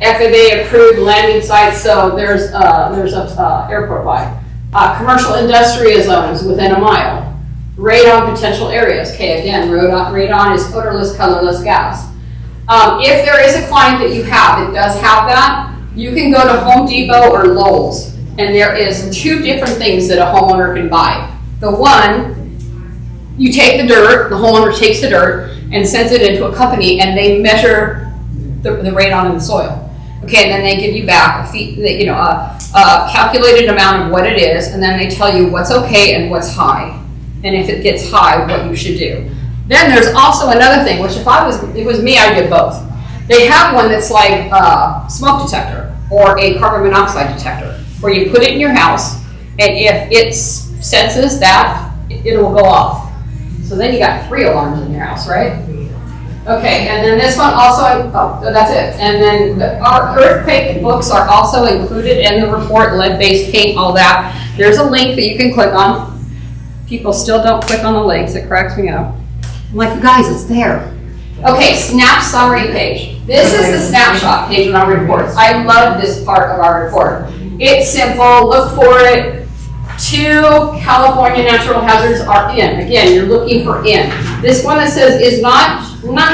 FAA approved landing sites, so there's a airport wide. Commercial industrial zones within a mile. Radon potential areas. Okay, again, radon is odorless, colorless gas. If there is a client that you have that does have that, you can go to Home Depot or Lowe's, and there is 2 different things that a homeowner can buy. The one, you take the dirt, the homeowner takes the dirt and sends it into a company, and they measure the radon in the soil. Okay, and then they give you back a calculated amount of what it is, and then they tell you what's okay and what's high, and if it gets high, what you should do. Then there's also another thing, which if it was me, I'd get both. They have one that's like a smoke detector or a carbon monoxide detector, where you put it in your house, and if it senses that, it will go off. So then you got 3 alarms in your house, right? Okay, and then this one also, that's it. And then our earthquake books are also included in the report, lead-based paint, all that. There's a link that you can click on. People still don't click on the links, it cracks me up. I'm like, guys, it's there. Okay, snap summary page. This is the snapshot page in our reports. I love this part of our report. It's simple, look for it. 2 California natural hazards are in. Again, you're looking for in. This one that says is not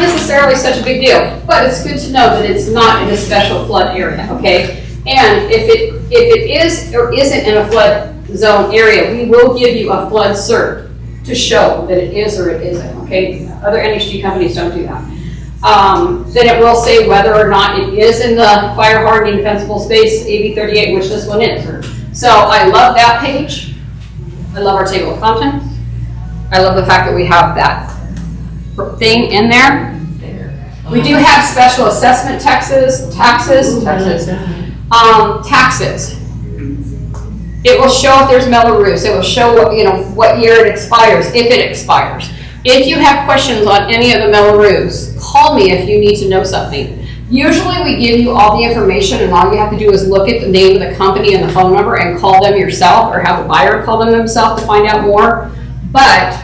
necessarily such a big deal, but it's good to know that it's not in a special flood area, okay? And if it is or isn't in a flood zone area, we will give you a flood cert to show that it is or it isn't, okay? Other NHD companies don't do that. Then it will say whether or not it is in the fire hardening defensible space, AB 38, which this one is. So I love that page. I love our table of contents. I love the fact that we have that thing in there. We do have special assessment taxes. It will show if there's metal roofs. It will show what year it expires, if it expires. If you have questions on any of the metal roofs, call me if you need to know something. Usually we give you all the information, and all you have to do is look at the name of the company and the phone number and call them yourself, or have a buyer call them themselves to find out more. But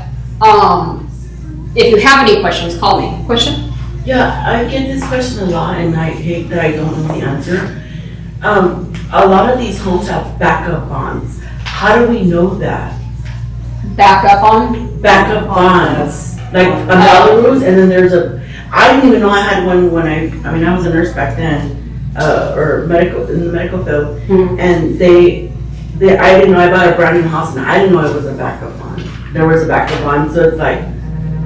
if you have any questions, call me. Question? Yeah, I get this question a lot, and I hate that I don't know the answer. A lot of these homes have backup bonds. How do we know that? Backup on? Backup bonds, like a metal roofs, and then there's I didn't even know I had one when I was a nurse back then, or in the medical field, and I didn't know, I bought a brand new house and I didn't know it was a backup bond. There was a backup bond, so it's like,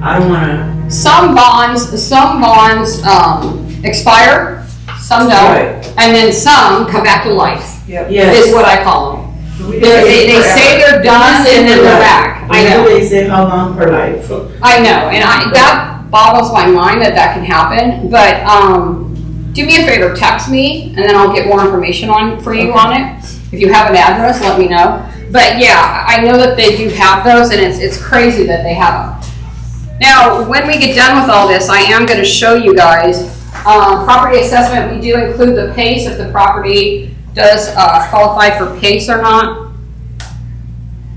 I don't wanna. Some bonds Expire, some don't, Right. and then some come back to life, Yes. is what I call them. They say they're done and then they're back. I know. They say how long for life. I know, and that boggles my mind that can happen, but do me a favor, text me, and then I'll get more information for you on it. If you have an address, let me know. But yeah, I know that they do have those, and it's crazy that they have them. Now, when we get done with all this, I am going to show you guys property assessment. We do include the PACE if the property does qualify for PACE or not.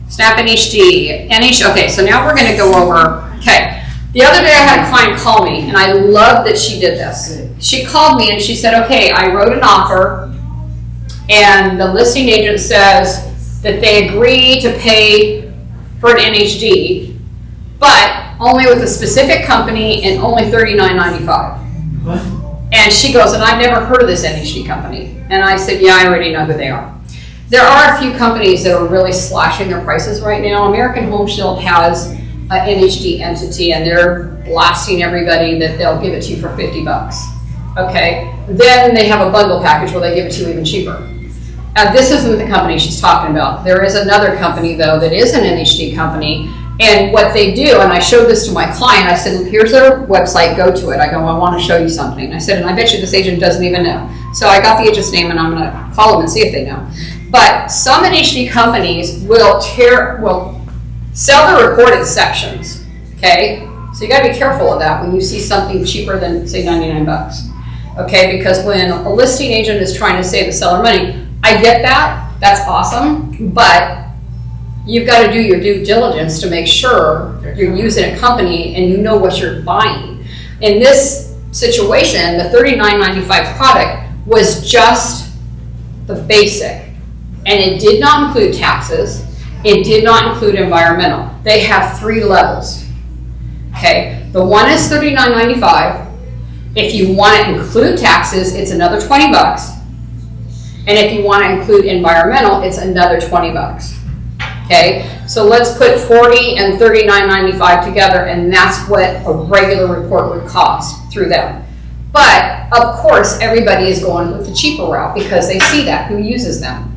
SNAP NHD, okay, so now we're going to go over, okay. The other day I had a client call me, and I love that she did this. She called me and she said, okay, I wrote an offer, and the listing agent says that they agree to pay for an NHD, but only with a specific company and only $39.95. What? And she goes, and I've never heard of this NHD company. And I said, yeah, I already know who they are. There are a few companies that are really slashing their prices right now. American Home Shield has an NHD entity, and they're blasting everybody that they'll give it to you for $50. Okay, then they have a bundle package where they give it to you even cheaper. This isn't the company she's talking about. There is another company though that is an NHD company, and what they do, and I showed this to my client, I said, here's their website, go to it. I go, I want to show you something. I said, and I bet you this agent doesn't even know. So I got the agent's name, and I'm going to call them and see if they know. But some NHD companies will sell the report in sections, okay? So you gotta be careful of that when you see something cheaper than, say, $99. Okay, because when a listing agent is trying to save the seller money, I get that, that's awesome, but you've got to do your due diligence to make sure you're using a company and you know what you're buying. In this situation, the $39.95 product was just the basic, and it did not include taxes, it did not include environmental. They have 3 levels, okay? The one is $39.95. If you want to include taxes, it's another $20. And if you want to include environmental, it's another $20. Okay, so let's put $40 and $39.95 together, and that's what a regular report would cost through them. But of course, everybody is going with the cheaper route because they see that, who uses them.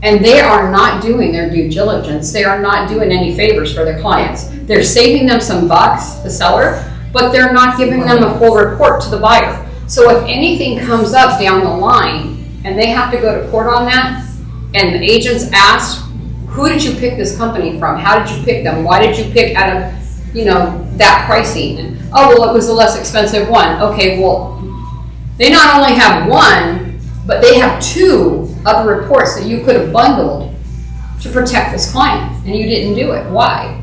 And they are not doing their due diligence. They are not doing any favors for their clients. They're saving them some bucks, the seller, but they're not giving them a full report to the buyer. So if anything comes up down the line and they have to go to court on that, and the agents asked, who did you pick this company from? How did you pick them? Why did you pick out of, that pricing? And, oh, well, it was the less expensive one. Okay, well, they not only have one, but they have 2 other reports that you could have bundled to protect this client, and you didn't do it. Why?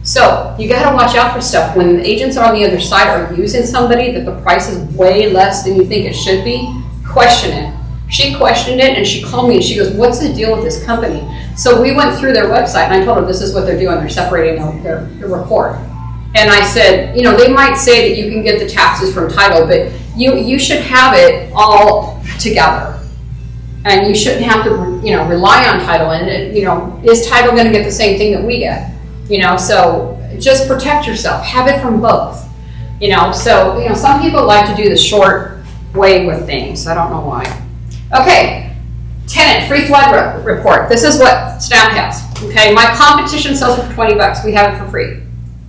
So you got to watch out for stuff. When the agents on the other side are using somebody that the price is way less than you think it should be, question it. She questioned it, and she called me and she goes, what's the deal with this company? So we went through their website, and I told her this is what they're doing. They're separating their report. And I said, they might say that you can get the taxes from title, but you should have it all together. And you shouldn't have to, rely on title. And, is title going to get the same thing that we get? So just protect yourself. Have it from both. So, some people like to do the short way with things. I don't know why. Okay, tenant free flood report. This is what SNAP has. Okay, my competition sells it for $20. We have it for free.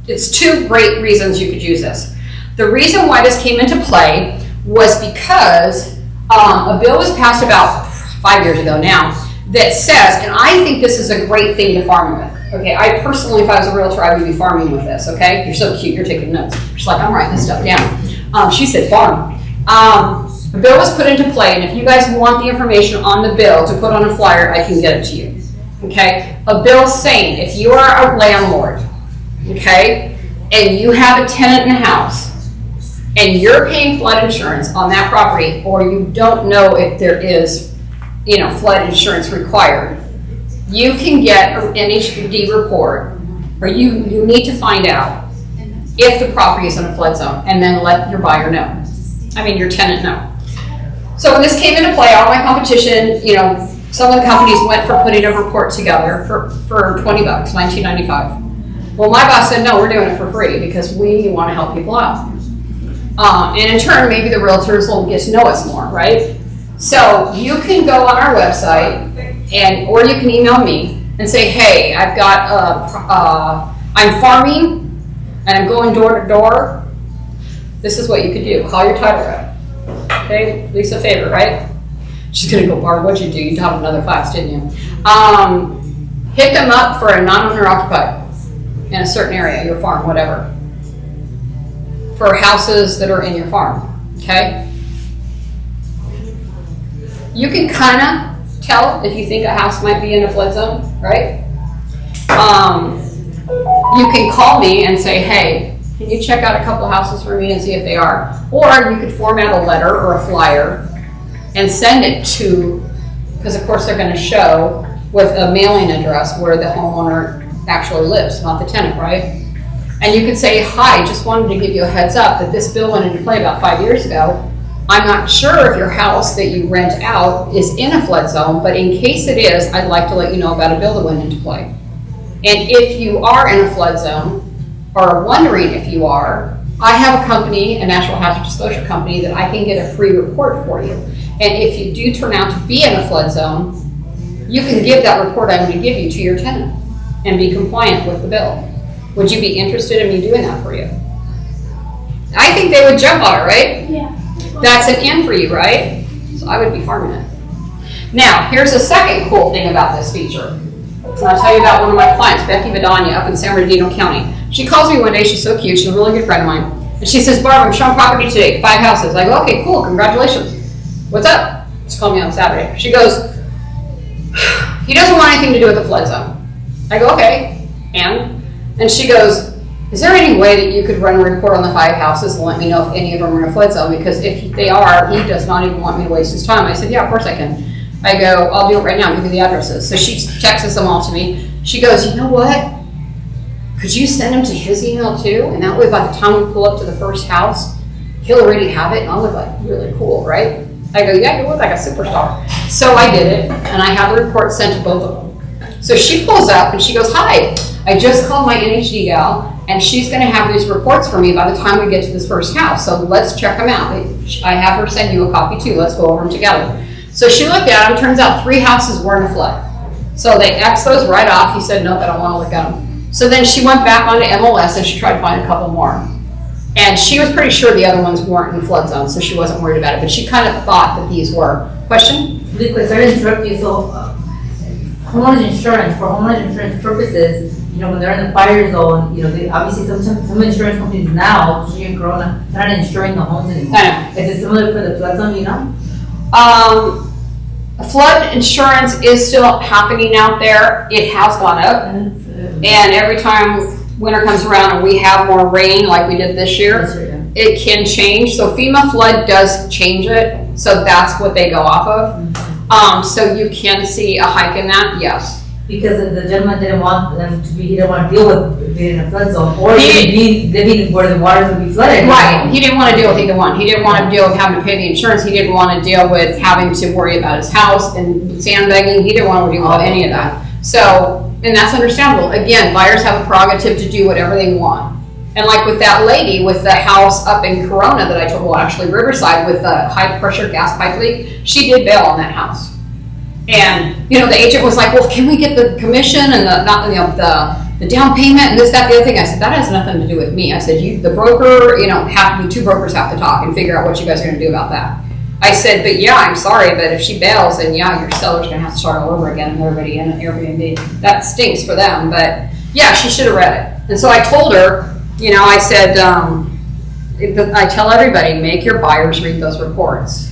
It's 2 great reasons you could use this. The reason why this came into play was because a bill was passed about 5 years ago now that says, and I think this is a great thing to farm with. Okay, I personally, if I was a realtor, I would be farming with this. Okay, you're so cute. You're taking notes. She's like, I'm writing this stuff down. She said farm. The bill was put into play, and if you guys want the information on the bill to put on a flyer, I can get it to you. Okay, a bill saying if you are a landlord, okay, and you have a tenant in the house, and you're paying flood insurance on that property, or you don't know if there is, flood insurance required, you can get an NHD report, or you need to find out if the property is in a flood zone, and then let your buyer know. Your tenant know. So when this came into play, all my competition, some of the companies went for putting a report together for $20, $19.95. Well, my boss said, no, we're doing it for free because we want to help people out. And in turn, maybe the realtors will get to know us more, right? So you can go on our website, or you can email me and say, hey, I've got, I'm farming and I'm going door to door. This is what you could do. Call your title rep. Okay, Lisa Faber, right? She's gonna go, Barb, what'd you do? You taught another class, didn't you? Hit them up for a non-owner occupied in a certain area, your farm, whatever. For houses that are in your farm, okay? You can kinda tell if you think a house might be in a flood zone, right? You can call me and say, hey, can you check out a couple houses for me and see if they are? Or you could format a letter or a flyer and send it to, because of course they're gonna show with a mailing address where the homeowner actually lives, not the tenant, right? And you could say, hi, just wanted to give you a heads up that this bill went into play about 5 years ago. I'm not sure if your house that you rent out is in a flood zone, but in case it is, I'd like to let you know about a bill that went into play. And if you are in a flood zone, or wondering if you are, I have a company, a natural hazard disclosure company, that I can get a free report for you. And if you do turn out to be in a flood zone, you can give that report I'm going to give you to your tenant and be compliant with the bill. Would you be interested in me doing that for you? I think they would jump on it, right? Yeah. That's an in for you, right? So I would be farming it. Now, here's a second cool thing about this feature. And I'll tell you about one of my clients, Becky Vidania, up in San Bernardino County. She calls me one day, she's so cute, she's a really good friend of mine. And she says, Barb, I'm showing property today, 5 houses. I go, okay, cool, congratulations. What's up? She called me on Saturday. She goes, he doesn't want anything to do with the flood zone. I go, okay, and she goes, is there any way that you could run a report on the 5 houses and let me know if any of them are in a flood zone? Because if they are, he does not even want me to waste his time. I said, yeah, of course I can. I go, I'll do it right now, I'll give you the addresses. So she texts them all to me. She goes, you know what? Could you send them to his email too? And that way by the time we pull up to the first house, he'll already have it and I'll look like really cool, right? I go, yeah, you look like a superstar. So I did it and I have the report sent to both of them. So she pulls up and she goes, hi, I just called my NHD gal and she's gonna have these reports for me by the time we get to this first house. So let's check them out. I have her send you a copy too. Let's go over them together. So she looked at them, turns out 3 houses were in a flood. So they X'd those right off. He said, nope, I don't wanna look at them. So then she went back onto MLS and she tried to find a couple more. And she was pretty sure the other ones weren't in flood zones, so she wasn't worried about it, but she kind of thought that these were. Question? Because sorry to interrupt you, so homeowners insurance, for homeowners insurance purposes, you know, when they're in the fire zone, you know, they obviously some insurance companies now, during Corona, they're not insuring the homes anymore. I know. Is it similar for the flood zone, you know? Flood insurance is still happening out there. It has gone up. And every time winter comes around and we have more rain like we did this year, it can change. So FEMA flood does change it. So that's what they go off of. So you can see a hike in that, yes. Because the gentleman didn't want them to be, he didn't want to deal with being in a flood zone or living where the waters would be flooded. Right, he didn't want to deal with either one. He didn't want to deal with having to pay the insurance. He didn't want to deal with having to worry about his house and sandbagging. He didn't want to deal with any of that. So, and that's understandable. Again, buyers have a prerogative to do whatever they want. And like with that lady with the house up in Corona that I told, well actually Riverside with the high pressure gas pipe leak, she did bail on that house. And, you know, the agent was like, well, can we get the commission and the down payment and this, that, the other thing? I said, that has nothing to do with me. I said, the broker, you know, the 2 brokers have to talk and figure out what you guys are going to do about that. I said, but yeah, I'm sorry, but if she bails, then yeah, your seller's going to have to start all over again and everybody in an Airbnb. That stinks for them, but yeah, she should have read it. And so I told her, you know, I said, I tell everybody, make your buyers read those reports.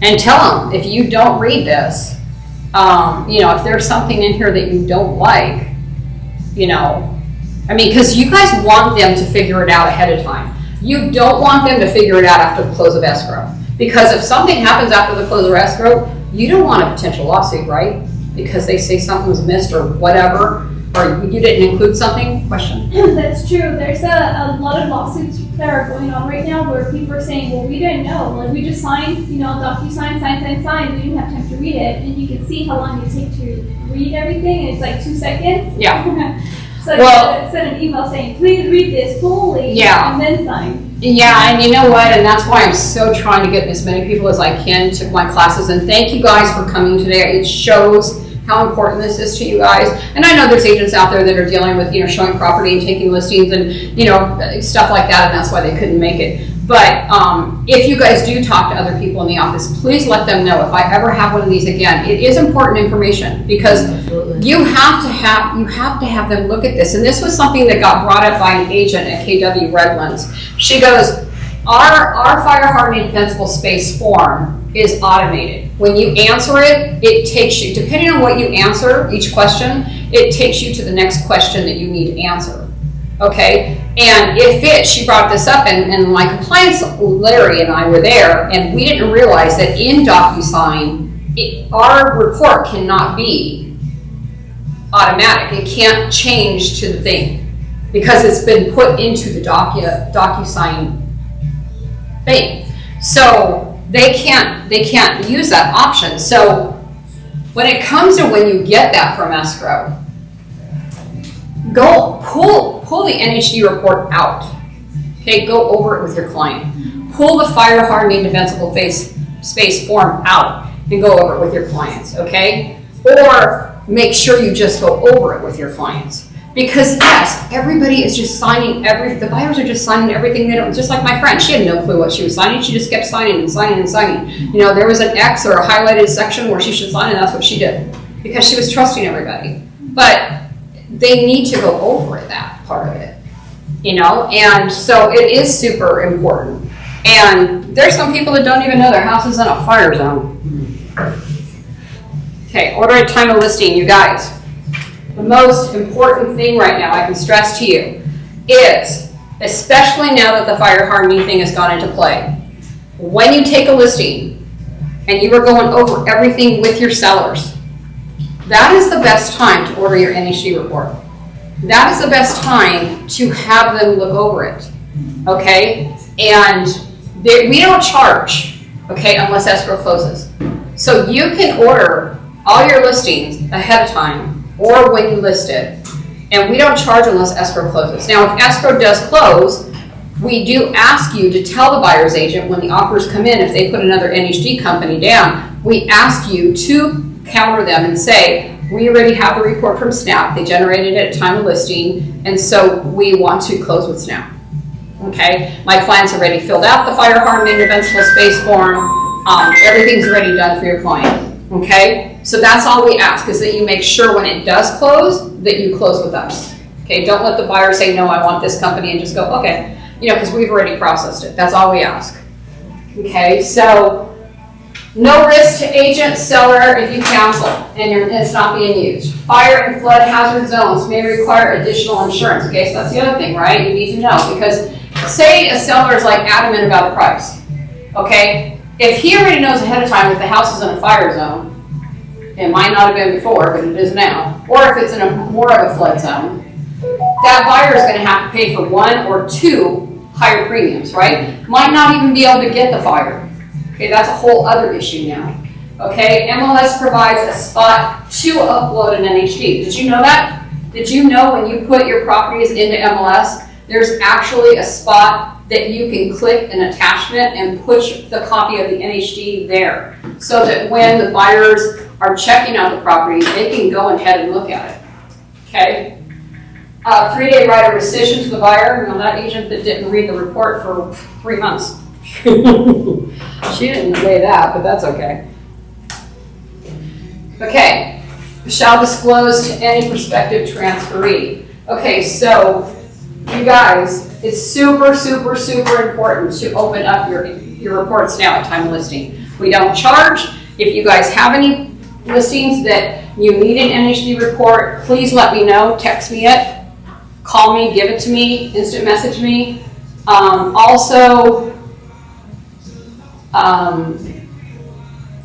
And tell them, if you don't read this, you know, if there's something in here that you don't like, you know, I mean, because you guys want them to figure it out ahead of time. You don't want them to figure it out after the close of escrow. Because if something happens after the close of escrow, you don't want a potential lawsuit, right? Because they say something was missed or whatever, or you didn't include something. Question? That's true. There's a lot of lawsuits that are going on right now where people are saying, well, we didn't know. Like, we just signed, you know, DocuSign, sign. We didn't have time to read it. And you can see how long it takes to read everything. And it's like 2 seconds. Yeah. So I sent an email saying, please read this fully. Yeah. And then sign. Yeah, and you know what? And that's why I'm so trying to get as many people as I can to my classes. And thank you guys for coming today. It shows how important this is to you guys. And I know there's agents out there that are dealing with, you know, showing property and taking listings and, you know, stuff like that, and that's why they couldn't make it. But if you guys do talk to other people in the office, please let them know if I ever have one of these again. It is important information because Absolutely. you have to have them look at this. And this was something that got brought up by an agent at KW Redlands. She goes, our fire hardening defensible space form is automated. When you answer it, it takes you, depending on what you answer, each question, it takes you to the next question that you need to answer. Okay, and she brought this up, and my compliance, Larry and I were there, and we didn't realize that in DocuSign, our report cannot be automatic. It can't change to the thing because it's been put into the DocuSign thing. So they can't use that option. So when it comes to when you get that from escrow, go pull the NHD report out. Okay, go over it with your client. Pull the fire hardening defensible space form out and go over it with your clients, okay? Or make sure you just go over it with your clients. Because yes, everybody is just signing the buyers are just signing everything they don't, just like my friend, she had no clue what she was signing. She just kept signing and signing and signing. You know, there was an X or a highlighted section where she should sign, and that's what she did. Because she was trusting everybody. But they need to go over that part of it, you know, and so it is super important. And there's some people that don't even know their house is in a fire zone. Okay, order at time of listing, you guys. The most important thing right now I can stress to you is, especially now that the fire hardening thing has gone into play, when you take a listing and you are going over everything with your sellers, that is the best time to order your NHD report. That is the best time to have them look over it, okay? And we don't charge, okay, unless escrow closes. So you can order all your listings ahead of time or when you list it, and we don't charge unless escrow closes. Now, if escrow does close, we do ask you to tell the buyer's agent when the offers come in, if they put another NHD company down, we ask you to counter them and say, we already have the report from SNAP, they generated it at time of listing, and so we want to close with SNAP. Okay, my client's already filled out the fire hardening defensible space form, everything's already done for your client. Okay, so that's all we ask, is that you make sure when it does close, that you close with us. Okay, don't let the buyer say, no, I want this company, and just go, okay, you know, because we've already processed it. That's all we ask. Okay, so no risk to agent, seller if you cancel and it's not being used. Fire and flood hazard zones may require additional insurance. Okay, so that's the other thing, right? You need to know, because say a seller is like adamant about a price. Okay, if he already knows ahead of time that the house is in a fire zone, it might not have been before, but it is now, or if it's in a more of a flood zone, that buyer is going to have to pay for one or two higher premiums, right? Might not even be able to get the fire. Okay, that's a whole other issue now. Okay, MLS provides a spot to upload an NHD. Did you know that? Did you know when you put your properties into MLS, there's actually a spot that you can click an attachment and push the copy of the NHD there, so that when the buyers are checking out the property, they can go ahead and look at it. Okay? 3-day right of rescission to the buyer. You know, that agent that didn't read the report for 3 months. She didn't say that, but that's okay. Okay, shall disclose to any prospective transferee. Okay, so you guys, it's super, super, super important to open up your reports now at time of listing. We don't charge. If you guys have any listings that you need an NHD report, please let me know. Text me it, call me, give it to me, instant message me.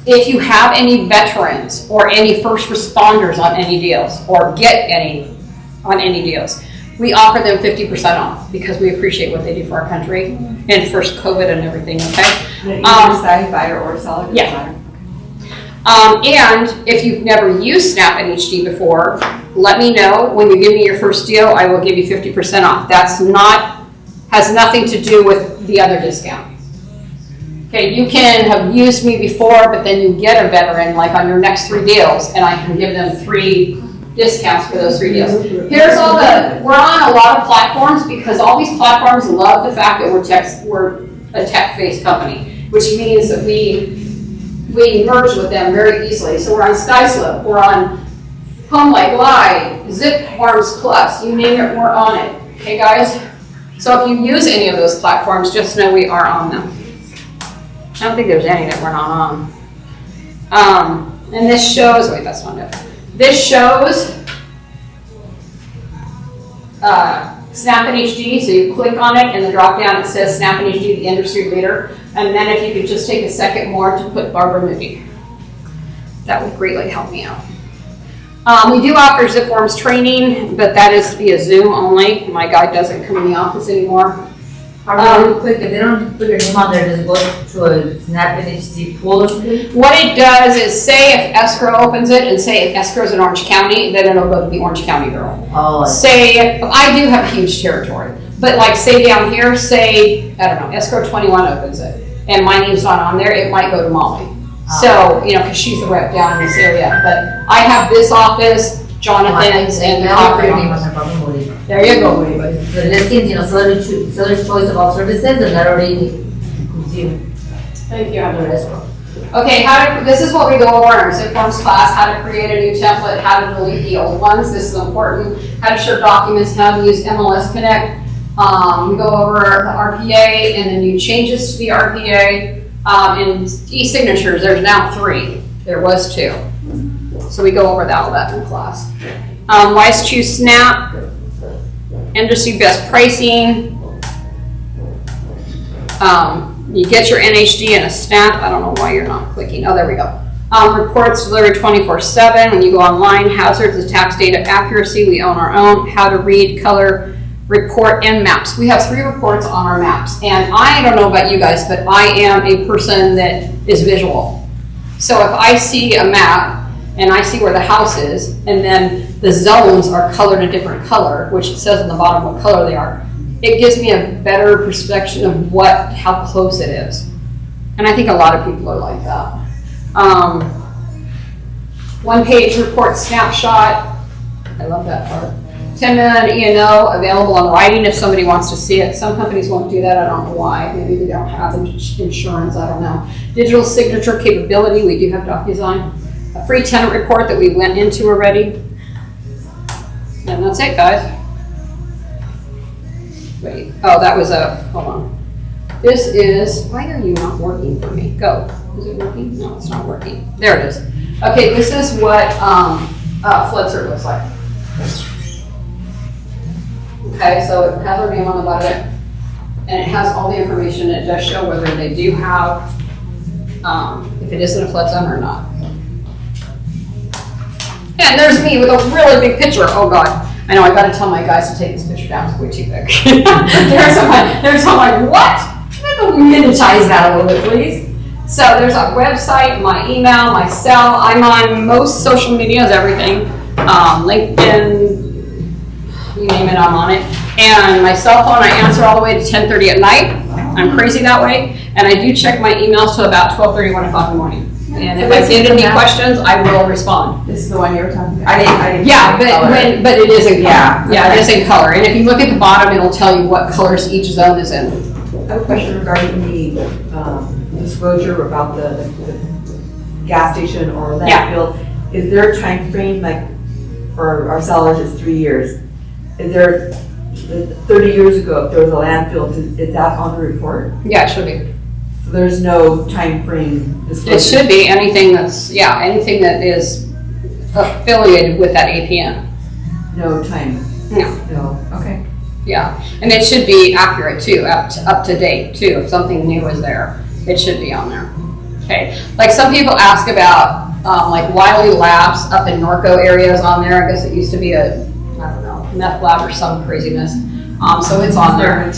If you have any veterans or any first responders on any deals, or get any on any deals, we offer them 50% off because we appreciate what they do for our country and first COVID and everything, okay? Either side, buyer or seller? Yeah. And if you've never used Snap NHD before, let me know. When you give me your first deal, I will give you 50% off. Has nothing to do with the other discount. Okay, you can have used me before, but then you get a veteran, like on your next 3 deals, and I can give them 3 discounts for those 3 deals. We're on a lot of platforms because all these platforms love the fact that we're a tech-based company, which means that we merge with them very easily. So we're on SkySlope, we're on Home Like Live, Zip Farms Plus, you name it, we're on it. Okay, guys? So if you use any of those platforms, just know we are on them. I don't think there's any that we're not on. And this shows, wait, that's not it. This shows Snap NHD, so you click on it, and the drop down it says Snap NHD, the industry leader. And then if you could just take a second more to put Barbara Moody, that would greatly help me out. We do offer ZipForms training, but that is via Zoom only. My guy doesn't come in the office anymore. Really quick, if they don't put your name on there, does it go to a Snap NHD pool or something? What it does is say if escrow opens it, and say if escrow's in Orange County, then it'll go to the Orange County girl. Oh, Say, if I do have a huge territory, but like say down here, say, I don't know, escrow 21 opens it, and my name's not on there, it might go to Molly. So, because she's the rep down in this area, but I have this office, Jonathan's, and the property office. There you go, everybody. The listings, seller's choice of all services, and that already includes you. Thank you. Under escrow. Okay, this is what we go over in our ZipForms class, how to create a new template, how to delete the old ones, this is important, how to share documents, how to use MLS Connect. We go over the RPA and the new changes to the RPA. And e-signatures, there's now 3. There was 2. So we go over all that in class. Wise Choose Snap, industry best pricing. You get your NHD in a Snap. I don't know why you're not clicking. Oh, there we go. Reports delivered 24/7. When you go online, hazards, the tax data accuracy, we own our own. How to read, color, report, and maps. We have 3 reports on our maps. And I don't know about you guys, but I am a person that is visual. So if I see a map and I see where the house is, and then the zones are colored a different color, which it says on the bottom what color they are, it gives me a better perspective of how close it is. And I think a lot of people are like that. 1-page report snapshot. I love that part. 10-minute E&O available in writing if somebody wants to see it. Some companies won't do that. I don't know why. Maybe they don't have insurance. I don't know. Digital signature capability. We do have DocuSign. A free tenant report that we went into already. And that's it, guys. Wait. Oh, that was hold on. This is, why are you not working for me? Go. Is it working? No, it's not working. There it is. Okay, this is what FloodCert looks like. Okay, so it has our name on the bottom, and it has all the information. It does show whether they do have, if it is in a flood zone or not. And there's me with a really big picture. Oh God, I know I got to tell my guys to take this picture down. It's way too big. I'm like, what? Don't miniaturize that a little bit, please. So there's our website, my email, my cell. I'm on most social medias, everything, LinkedIn. You name it, I'm on it. And my cell phone, I answer all the way to 10:30 at night. I'm crazy that way. And I do check my emails till about 12:30, 1 o'clock in the morning. And if I get any questions, I will respond. This is the one you were talking about? I didn't. Yeah, but it is in color. Yeah, it is in color. And if you look at the bottom, it'll tell you what colors each zone is in. I have a question regarding the disclosure about the gas station or landfill. Is there a time frame, like for our sellers, it's 3 years? Is there, 30 years ago, if there was a landfill, is that on the report? Yeah, it should be. So there's no time frame disclosure? It should be anything anything that is affiliated with that APN. No time? No. No, okay. Yeah, and it should be accurate too, up to date too. If something new is there, it should be on there. Okay, like some people ask about like Wiley Labs up in Norco areas on there. I guess it used to be a, I don't know, meth lab or some craziness. So it's on there.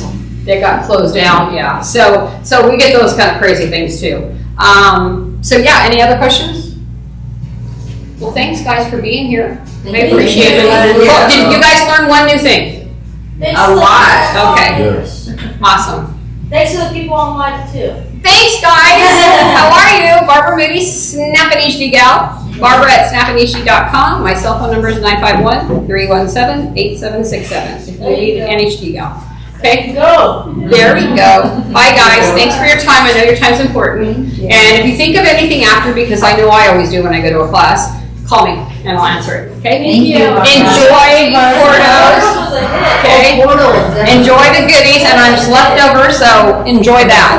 They got closed down, yeah. So we get those kind of crazy things too. So yeah, any other questions? Well, thanks guys for being here. I appreciate it. Well, did you guys learn one new thing? Thanks A to the lot. people Okay. online. Yes. Awesome. Thanks to the people online too. Thanks, guys. How are you? Barbara Moody, Snap NHD gal. Barbara at snapnhd.com. My cell phone number is 951-317-8767 if you need an NHD gal. Okay? Go. There we go. Bye, guys. Thanks for your time. I know your time's important. And if you think of anything after, because I know I always do when I go to a class, call me and I'll answer it. Okay? Thank you. Enjoy Portos. Okay? Portals. Enjoy the goodies, and I'm just left over, so enjoy that.